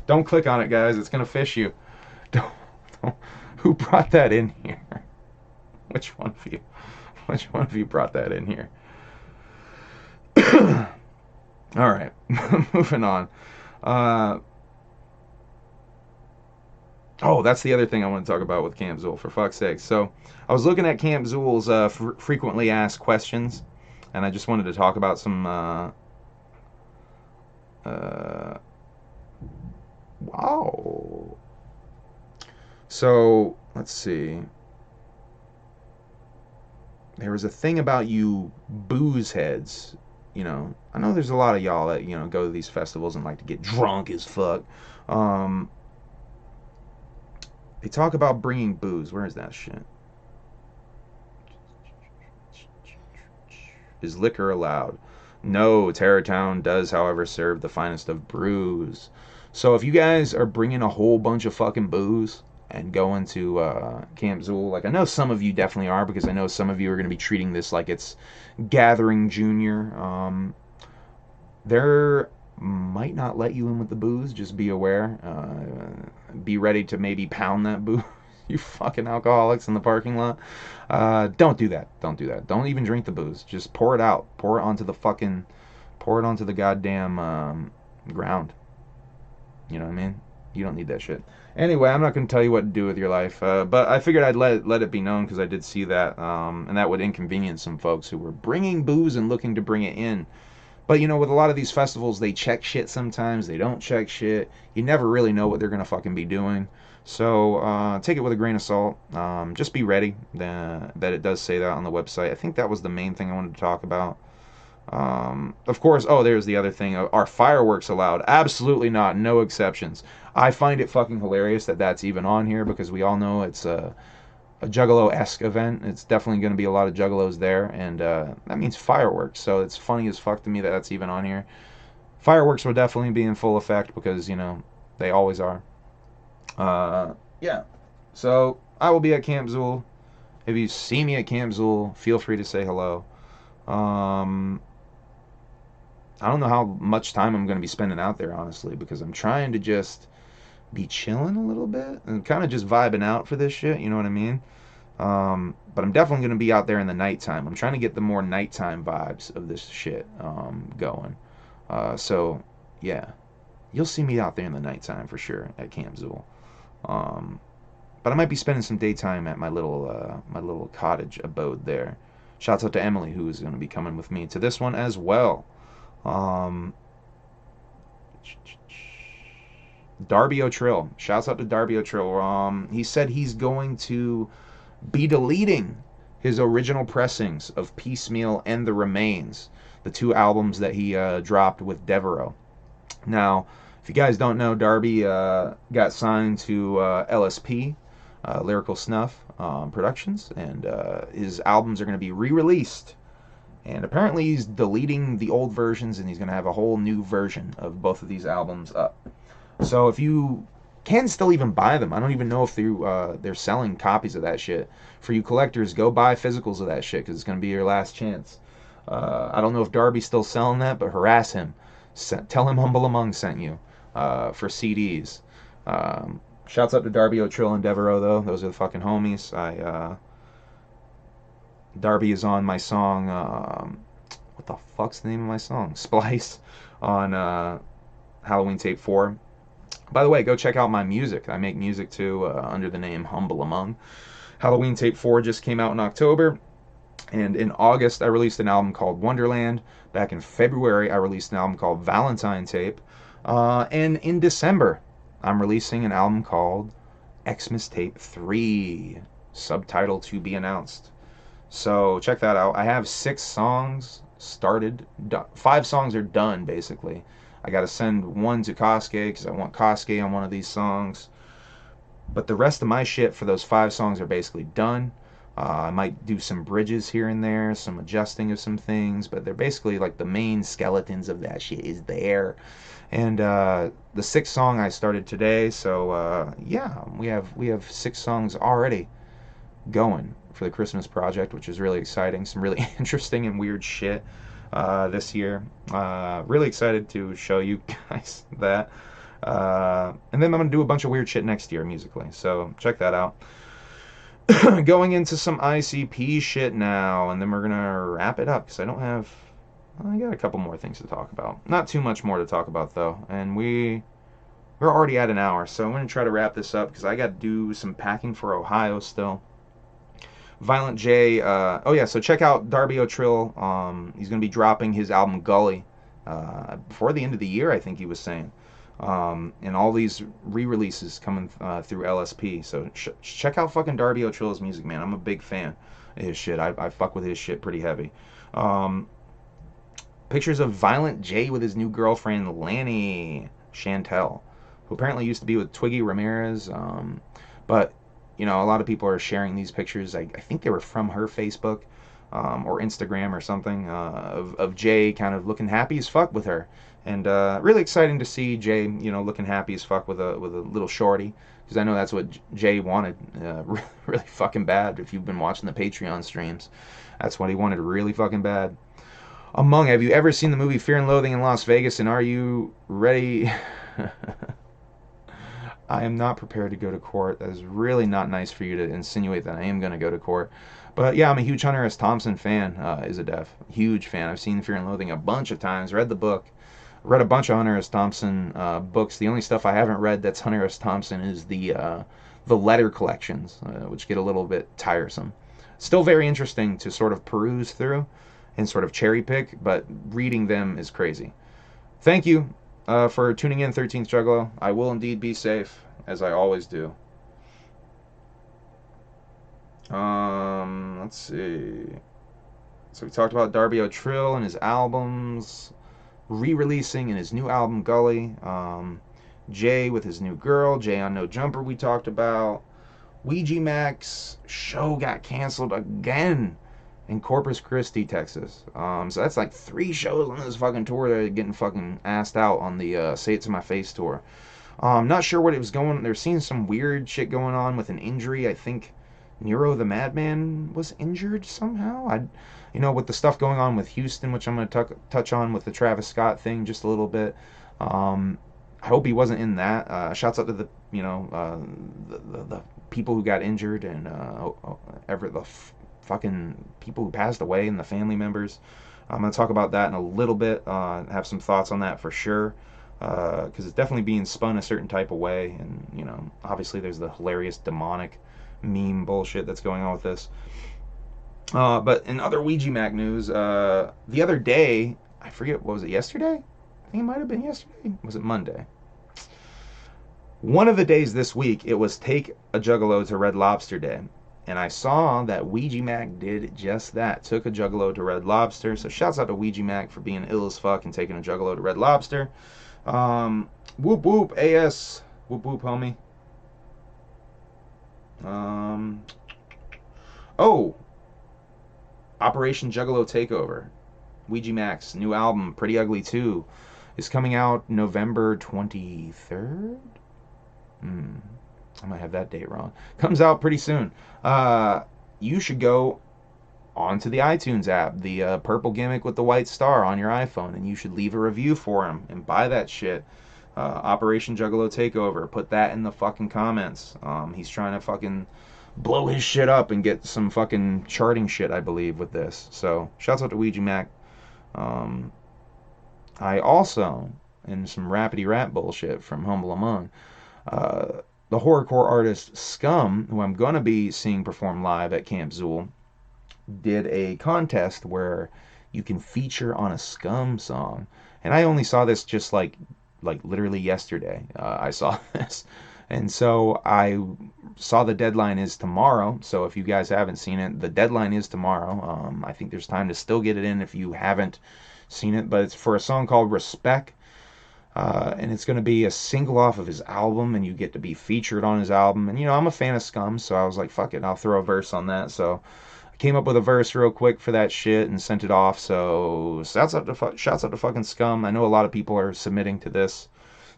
Don't click on it, guys. It's gonna fish you. Don't. Who brought that in here? Which one of you? Which one of you brought that in here? All right, moving on. Oh, that's the other thing I want to talk about with Camp Zool, for fuck's sake. So, I was looking at Camp Zool's frequently asked questions, and I just wanted to talk about some. Wow. So, let's see. There was a thing about you booze heads. You know, I know there's a lot of y'all that, you know, go to these festivals and like to get drunk as fuck. They talk about bringing booze. Where is that shit? Is liquor allowed? No, Terrortown does, however, serve the finest of brews. So if you guys are bringing a whole bunch of fucking booze and going to Camp Zool, like I know some of you definitely are, because I know some of you are going to be treating this like it's Gathering Junior. They're might not let you in with the booze. Just be aware. Be ready to maybe pound that booze. You fucking alcoholics in the parking lot. Don't do that. Don't do that. Don't even drink the booze. Just pour it out. Pour it onto the goddamn ground. You know what I mean? You don't need that shit. Anyway, I'm not going to tell you what to do with your life, but I figured I'd let it be known because I did see that, and that would inconvenience some folks who were bringing booze and looking to bring it in. But, you know, with a lot of these festivals, they check shit sometimes. They don't check shit. You never really know what they're going to fucking be doing. So take it with a grain of salt. Just be ready that it does say that on the website. I think that was the main thing I wanted to talk about. Of course, oh, there's the other thing. Are fireworks allowed? Absolutely not. No exceptions. I find it fucking hilarious that that's even on here, because we all know it's a Juggalo-esque event. It's definitely going to be a lot of Juggalos there, and that means fireworks. So it's funny as fuck to me that that's even on here. Fireworks will definitely be in full effect because, you know, they always are. Yeah. So I will be at Camp Zool. If you see me at Camp Zool, feel free to say hello. I don't know how much time I'm going to be spending out there, honestly, because I'm trying to just be chilling a little bit and kind of just vibing out for this shit, you know what I mean? But I'm definitely going to be out there in the nighttime. I'm trying to get the more nighttime vibes of this shit going. So, yeah, you'll see me out there in the nighttime for sure at Camp Zool. But I might be spending some daytime at my little cottage abode there. Shouts out to Emily, who is going to be coming with me to this one as well. Darby O'Trill. Shouts out to Darby O'Trill. He said he's going to be deleting his original pressings of Piecemeal and The Remains, the two albums that he dropped with Devereaux. Now, if you guys don't know, Darby got signed to LSP, Lyrical Snuff Productions, and his albums are going to be re-released. And apparently he's deleting the old versions, and he's going to have a whole new version of both of these albums up. So if you can still even buy them, I don't even know if they're selling copies of that shit. For you collectors, go buy physicals of that shit, because it's going to be your last chance. I don't know if Darby's still selling that, but harass him. Tell him Humble Among sent you for CDs. Shouts out to Darby O'Trill and Devereaux, though. Those are the fucking homies. Darby is on my song, what the fuck's the name of my song? Splice, on Halloween Tape 4. By the way, go check out my music. I make music too under the name Humble Among. Halloween Tape 4 just came out in October. And in August, I released an album called Wonderland. Back in February, I released an album called Valentine Tape. And in December, I'm releasing an album called Xmas Tape 3. Subtitle to be announced. So check that out. I have 6 songs started. 5 songs are done, basically. I got to send one to Kosuke because I want Kosuke on one of these songs. But the rest of my shit for those 5 songs are basically done. I might do some bridges here and there, some adjusting of some things, but they're basically like the main skeletons of that shit is there. And the sixth song I started today, so yeah, we have 6 songs already going for the Christmas project, which is really exciting. Some really interesting and weird shit this year. Really excited to show you guys that. And then I'm gonna do a bunch of weird shit next year musically, so check that out. Going into some ICP shit now, and then we're gonna wrap it up because I got a couple more things to talk about. Not too much more to talk about though, and we're already at an hour, so I'm gonna try to wrap this up because I got to do some packing for Ohio still. Violent J. Oh yeah, so check out Darby O'Trill. He's gonna be dropping his album Gully before the end of the year, I think he was saying. And all these re-releases coming through LSP. So check out fucking Darby O'Trill's music, man. I'm a big fan of his shit. I fuck with his shit pretty heavy. Pictures of Violent J with his new girlfriend Lanny, Chantel, who apparently used to be with Twiggy Ramirez. But you know, a lot of people are sharing these pictures. I think they were from her Facebook or Instagram or something of Jay kind of looking happy as fuck with her. And really exciting to see Jay, you know, looking happy as fuck with a little shorty, because I know that's what Jay wanted really fucking bad. If you've been watching the Patreon streams, that's what he wanted really fucking bad. Have you ever seen the movie Fear and Loathing in Las Vegas, and are you ready? I am not prepared to go to court. That is really not nice for you to insinuate that I am going to go to court. But yeah, I'm a huge Hunter S. Thompson fan, is a def. Huge fan. I've seen Fear and Loathing a bunch of times, read the book. Read a bunch of Hunter S. Thompson books. The only stuff I haven't read that's Hunter S. Thompson is the letter collections, which get a little bit tiresome. Still very interesting to sort of peruse through and sort of cherry pick, but reading them is crazy. Thank you for tuning in, 13th Juggalo. I will indeed be safe, as I always do. Let's see. So we talked about Darby O'Trill and his albums, re-releasing in his new album Gully. Jay with his new girl, Jay on No Jumper we talked about. Ouija Mac's show got canceled again in Corpus Christi, Texas. So that's like 3 shows on this fucking tour that are getting fucking assed out on the Say It To My Face tour. Not sure what it was going. They're seeing some weird shit going on with an injury. I think Nero the Madman was injured somehow. You know, with the stuff going on with Houston, which I'm going to touch on with the Travis Scott thing just a little bit. I hope he wasn't in that. Shouts out to the, you know, the people who got injured and the fucking people who passed away and the family members. I'm going to talk about that in a little bit. Have some thoughts on that for sure. Because it's definitely being spun a certain type of way. And, you know, obviously there's the hilarious demonic meme bullshit that's going on with this. But in other Ouija Mac news, the other day, I forget, what was it, yesterday? I think it might have been yesterday. Was it Monday? One of the days this week, it was Take a Juggalo to Red Lobster Day. And I saw that Ouija Mac did just that. Took a Juggalo to Red Lobster. So shouts out to Ouija Mac for being ill as fuck and taking a Juggalo to Red Lobster. Whoop whoop, AS. Whoop whoop, homie. Oh, Operation Juggalo Takeover. Ouija Mac's new album, Pretty Ugly 2, is coming out November 23rd? I might have that date wrong. Comes out pretty soon. You should go onto the iTunes app, the purple gimmick with the white star on your iPhone, and you should leave a review for him and buy that shit. Operation Juggalo Takeover. Put that in the fucking comments. He's trying to fucking blow his shit up and get some fucking charting shit, I believe, with this. So, shouts out to Ouija Mac. I also, in some rapidy rap bullshit from Humble Among, the horrorcore artist Scum, who I'm gonna be seeing perform live at Camp Zool, did a contest where you can feature on a Scum song. And I only saw this just like literally yesterday. I saw this. And so I saw the deadline is tomorrow. So if you guys haven't seen it, the deadline is tomorrow. I think there's time to still get it in if you haven't seen it. But it's for a song called Respect. And it's going to be a single off of his album, and you get to be featured on his album. And, I'm a fan of Scum, so I was like, fuck it, I'll throw a verse on that. So I came up with a verse real quick for that shit and sent it off. So shouts out to fucking Scum. I know a lot of people are submitting to this,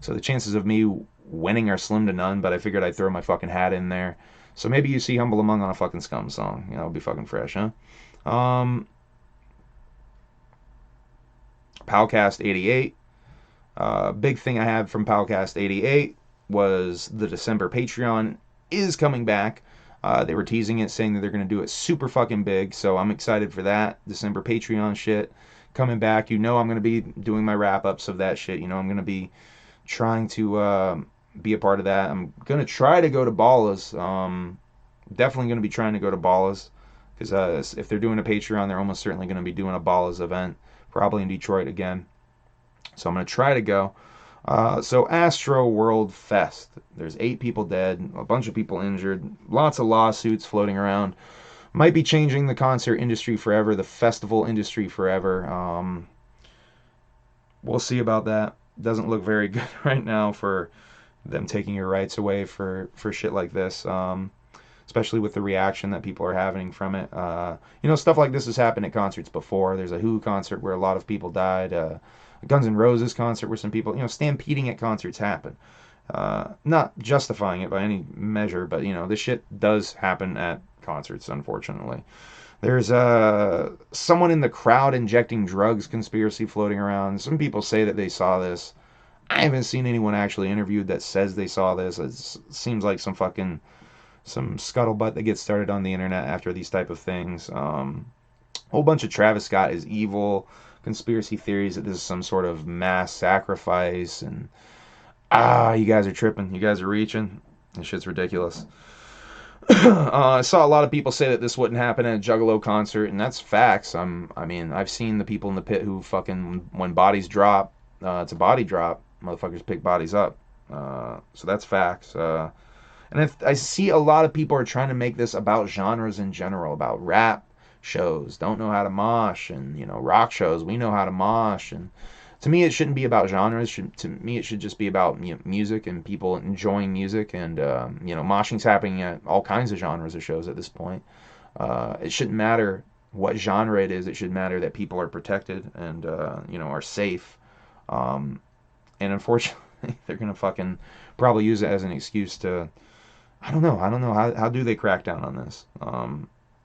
so the chances of me winning are slim to none, but I figured I'd throw my fucking hat in there. So maybe you see Humble Among on a fucking Scum song. It'll be fucking fresh, huh? Palcast 88. Big thing I had from Palcast 88 was the December Patreon is coming back. They were teasing it, saying that they're going to do it super fucking big, so I'm excited for that. December Patreon shit coming back. I'm going to be doing my wrap-ups of that shit. I'm going to be trying to be a part of that. I'm going to try to go to Ballas. Definitely going to be trying to go to Ballas, because if they're doing a Patreon, they're almost certainly going to be doing a Ballas event, probably in Detroit again. So I'm going to try to go. So Astro World Fest. There's 8 people dead, a bunch of people injured, lots of lawsuits floating around. Might be changing the concert industry forever, the festival industry forever. We'll see about that. Doesn't look very good right now for them taking your rights away for shit like this. Especially with the reaction that people are having from it. Stuff like this has happened at concerts before. There's a Who concert where a lot of people died. A Guns N' Roses concert where some people, stampeding at concerts happen. Not justifying it by any measure, but, this shit does happen at concerts, unfortunately. There's someone in the crowd injecting drugs conspiracy floating around. Some people say that they saw this. I haven't seen anyone actually interviewed that says they saw this. It seems like some scuttlebutt that gets started on the internet after these type of things. Whole bunch of Travis Scott is evil, conspiracy theories that this is some sort of mass sacrifice, and you guys are tripping, you guys are reaching. This shit's ridiculous. I saw a lot of people say that this wouldn't happen at a Juggalo concert, and that's facts. I've seen the people in the pit who fucking, when bodies drop, it's a body drop, motherfuckers pick bodies up. So that's facts. And I see a lot of people are trying to make this about genres in general, about rap shows don't know how to mosh, and rock shows we know how to mosh. And to me, it shouldn't be about genres. To me, it should just be about music and people enjoying music. And moshing's happening at all kinds of genres of shows at this point. It shouldn't matter what genre it is. It should matter that people are protected and are safe. And unfortunately, they're gonna fucking probably use it as an excuse to. I don't know. How do they crack down on this?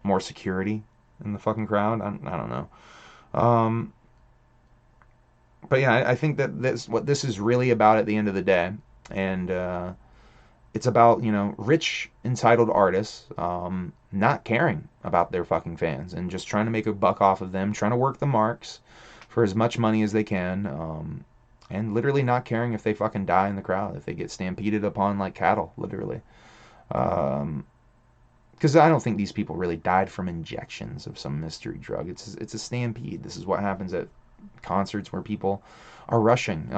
More security in the fucking crowd? I don't know. But yeah, I think that what this is really about at the end of the day. And it's about, rich, entitled artists not caring about their fucking fans and just trying to make a buck off of them, trying to work the marks for as much money as they can, and literally not caring if they fucking die in the crowd, if they get stampeded upon like cattle, literally. Because I don't think these people really died from injections of some mystery drug. It's a stampede. This is what happens at concerts where people are rushing.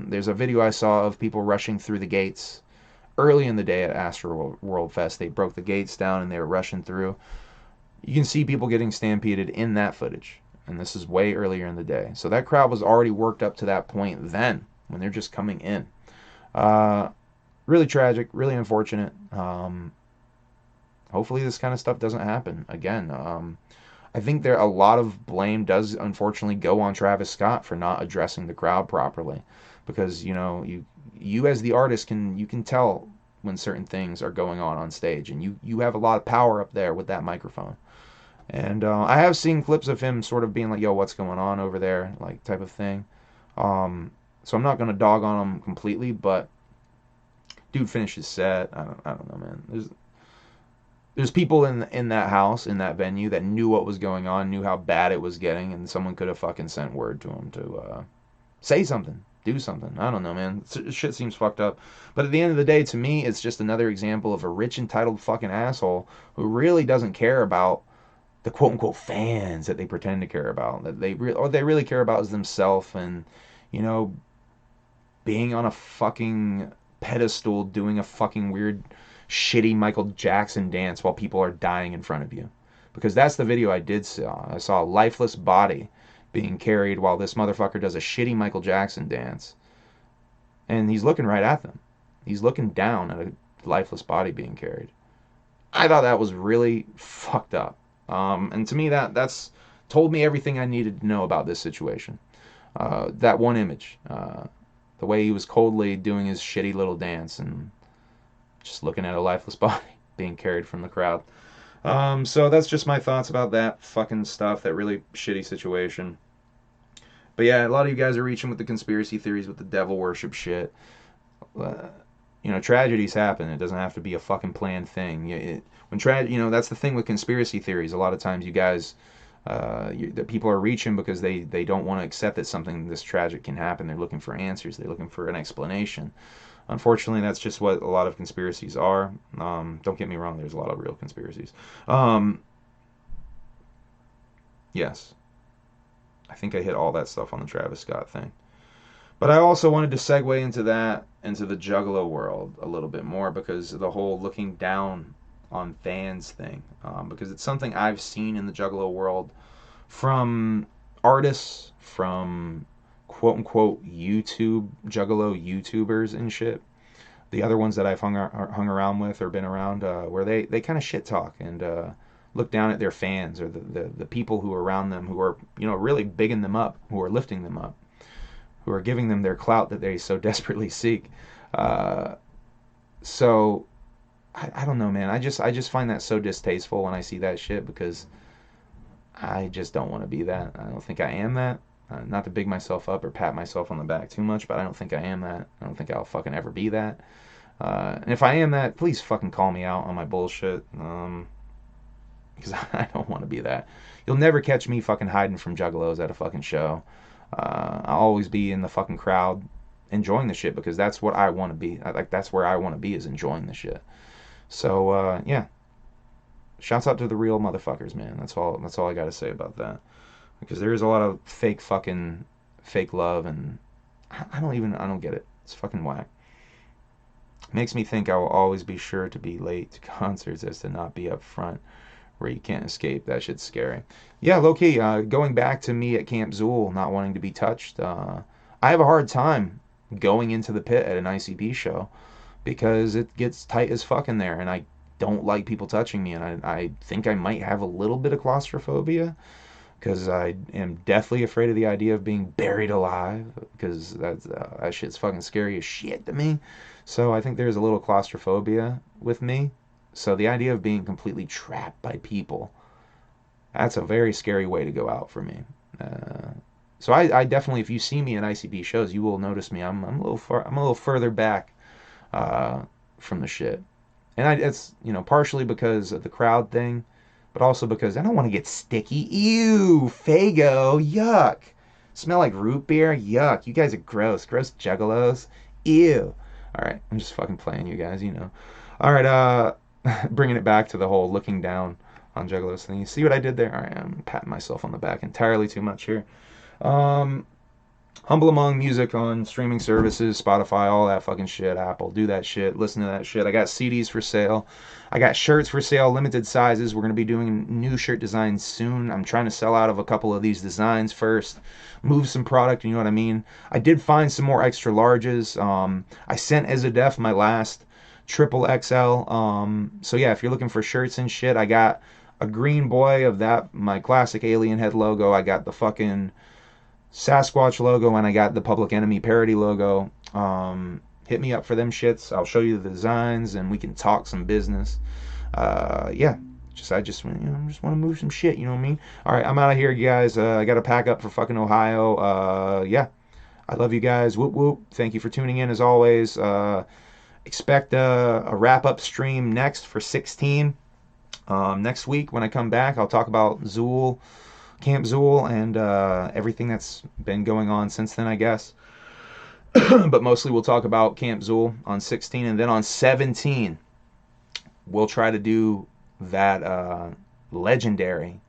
There's a video I saw of people rushing through the gates early in the day at Astro World Fest. They broke the gates down and they were rushing through. You can see people getting stampeded in that footage. And this is way earlier in the day. So that crowd was already worked up to that point then, when they're just coming in. Really tragic, really unfortunate. Hopefully this kind of stuff doesn't happen again. I think a lot of blame does unfortunately go on Travis Scott for not addressing the crowd properly, because you as the artist can tell when certain things are going on stage, and you have a lot of power up there with that microphone. And I have seen clips of him sort of being like, yo, what's going on over there, like type of thing. So I'm not gonna dog on him completely, but dude finished his set. I don't know, man. There's people in that house, in that venue, that knew what was going on, knew how bad it was getting, and someone could have fucking sent word to him to say something, do something. I don't know, man. Shit seems fucked up. But at the end of the day, to me, it's just another example of a rich, entitled fucking asshole who really doesn't care about the quote-unquote fans that they pretend to care about. That all they really care about is themselves, and, being on a fucking pedestal doing a fucking weird shitty Michael Jackson dance while people are dying in front of you. Because that's the video I did see. I saw a lifeless body being carried while this motherfucker does a shitty Michael Jackson dance. and he's looking right at them. He's looking down at a lifeless body being carried. I thought that was really fucked up. And to me, that's told me everything I needed to know about this situation. That one image, the way he was coldly doing his shitty little dance and just looking at a lifeless body being carried from the crowd. So that's just my thoughts about that fucking stuff, that really shitty situation. But yeah, a lot of you guys are reaching with the conspiracy theories, with the devil worship shit. Tragedies happen. It doesn't have to be a fucking planned thing. That's the thing with conspiracy theories. A lot of times, you guys, that people are reaching because they don't want to accept that something this tragic can happen. They're looking for answers. They're looking for an explanation. Unfortunately, that's just what a lot of conspiracies are. Don't get me wrong. There's a lot of real conspiracies. Yes, I think I hit all that stuff on the Travis Scott thing. But I also wanted to segue into the Juggalo world a little bit more, because of the whole looking down on fans thing. Because it's something I've seen in the Juggalo world from artists, from quote unquote Juggalo YouTubers and shit. The other ones that I've hung around with or been around, where they kind of shit talk and look down at their fans, or the people who are around them, who are really bigging them up, who are lifting them up, who are giving them their clout that they so desperately seek. So I don't know, man. I just find that so distasteful when I see that shit, because I just don't want to be that. I don't think I am that. Not to big myself up or pat myself on the back too much, but I don't think I am that. I don't think I'll fucking ever be that. And if I am that, please fucking call me out on my bullshit. Because I don't want to be that. You'll never catch me fucking hiding from juggalos at a fucking show. I'll always be in the fucking crowd enjoying the shit, because that's what I want to be. That's where I want to be, is enjoying the shit. So yeah, shouts out to the real motherfuckers, man. That's all I got to say about that, because there is a lot of fake love, and I don't get it. It's fucking whack. Makes me think I will always be sure to be late to concerts as to not be up front where you can't escape. That shit's scary. Yeah, low key, going back to me at Camp Zool not wanting to be touched, I have a hard time going into the pit at an ICP show, because it gets tight as fuck in there, and I don't like people touching me, and I think I might have a little bit of claustrophobia, because I am deathly afraid of the idea of being buried alive, because that shit's fucking scary as shit to me. So I think there's a little claustrophobia with me. So the idea of being completely trapped by people, that's a very scary way to go out for me. So I definitely, if you see me at ICP shows, you will notice me. I'm a little further back from the shit, and it's partially because of the crowd thing, but also because I don't want to get sticky. Ew, Fago, yuck. Smell like root beer, yuck. You guys are gross juggalos. Ew. All right, I'm just fucking playing, you guys. All right, bringing it back to the whole looking down on juggalos thing. You see what I did there? All right, I'm patting myself on the back entirely too much here. Humble Among music on streaming services, Spotify, all that fucking shit, Apple, do that shit, listen to that shit. I got CDs for sale. I got shirts for sale, limited sizes. We're going to be doing new shirt designs soon. I'm trying to sell out of a couple of these designs first, move some product, you know what I mean? I did find some more extra larges. I sent Ezadef my last triple XL. So yeah, if you're looking for shirts and shit, I got a green boy of that, my classic alien head logo. I got the fucking Sasquatch logo, and I got the Public Enemy parody logo. Hit me up for them shits. I'll show you the designs, and we can talk some business. Yeah, I just want to move some shit. You know what I mean? All right, I'm out of here, you guys. I got to pack up for fucking Ohio. Yeah, I love you guys. Whoop whoop. Thank you for tuning in as always. Expect a wrap up stream next for 16. Next week when I come back, I'll talk about Zool. Camp Zool, and everything that's been going on since then, I guess. But mostly we'll talk about Camp Zool on 16, and then on 17, we'll try to do that legendary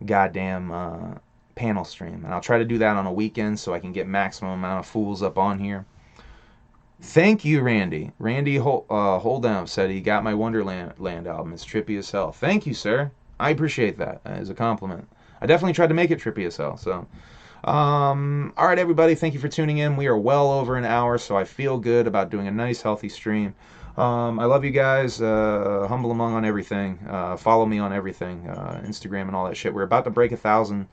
goddamn panel stream. And I'll try to do that on a weekend so I can get maximum amount of fools up on here. Thank you, Randy. Randy Holdown said he got my Wonderland album. It's trippy as hell. Thank you, sir. I appreciate that as a compliment. I definitely tried to make it trippy as hell. So, All right, everybody, thank you for tuning in. We are well over an hour, so I feel good about doing a nice, healthy stream. I love you guys. Humble among on everything. Follow me on everything, Instagram and all that shit. We're about to break 1,000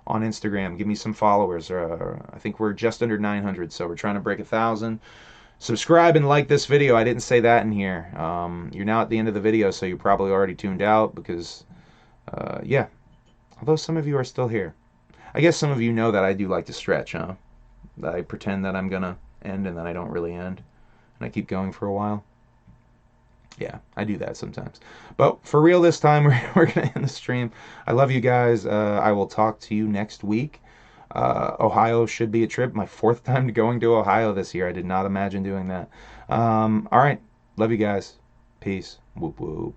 on Instagram. Give me some followers. I think we're just under 900, so we're trying to break 1,000. Subscribe and like this video. I didn't say that in here. You're now at the end of the video, so you're probably already tuned out because, yeah. Although some of you are still here. I guess some of you know that I do like to stretch, huh? That I pretend that I'm gonna end and then I don't really end. And I keep going for a while. Yeah, I do that sometimes. But for real this time, we're gonna end the stream. I love you guys. I will talk to you next week. Ohio should be a trip. My 4th time going to Ohio this year. I did not imagine doing that. All right. Love you guys. Peace. Whoop whoop.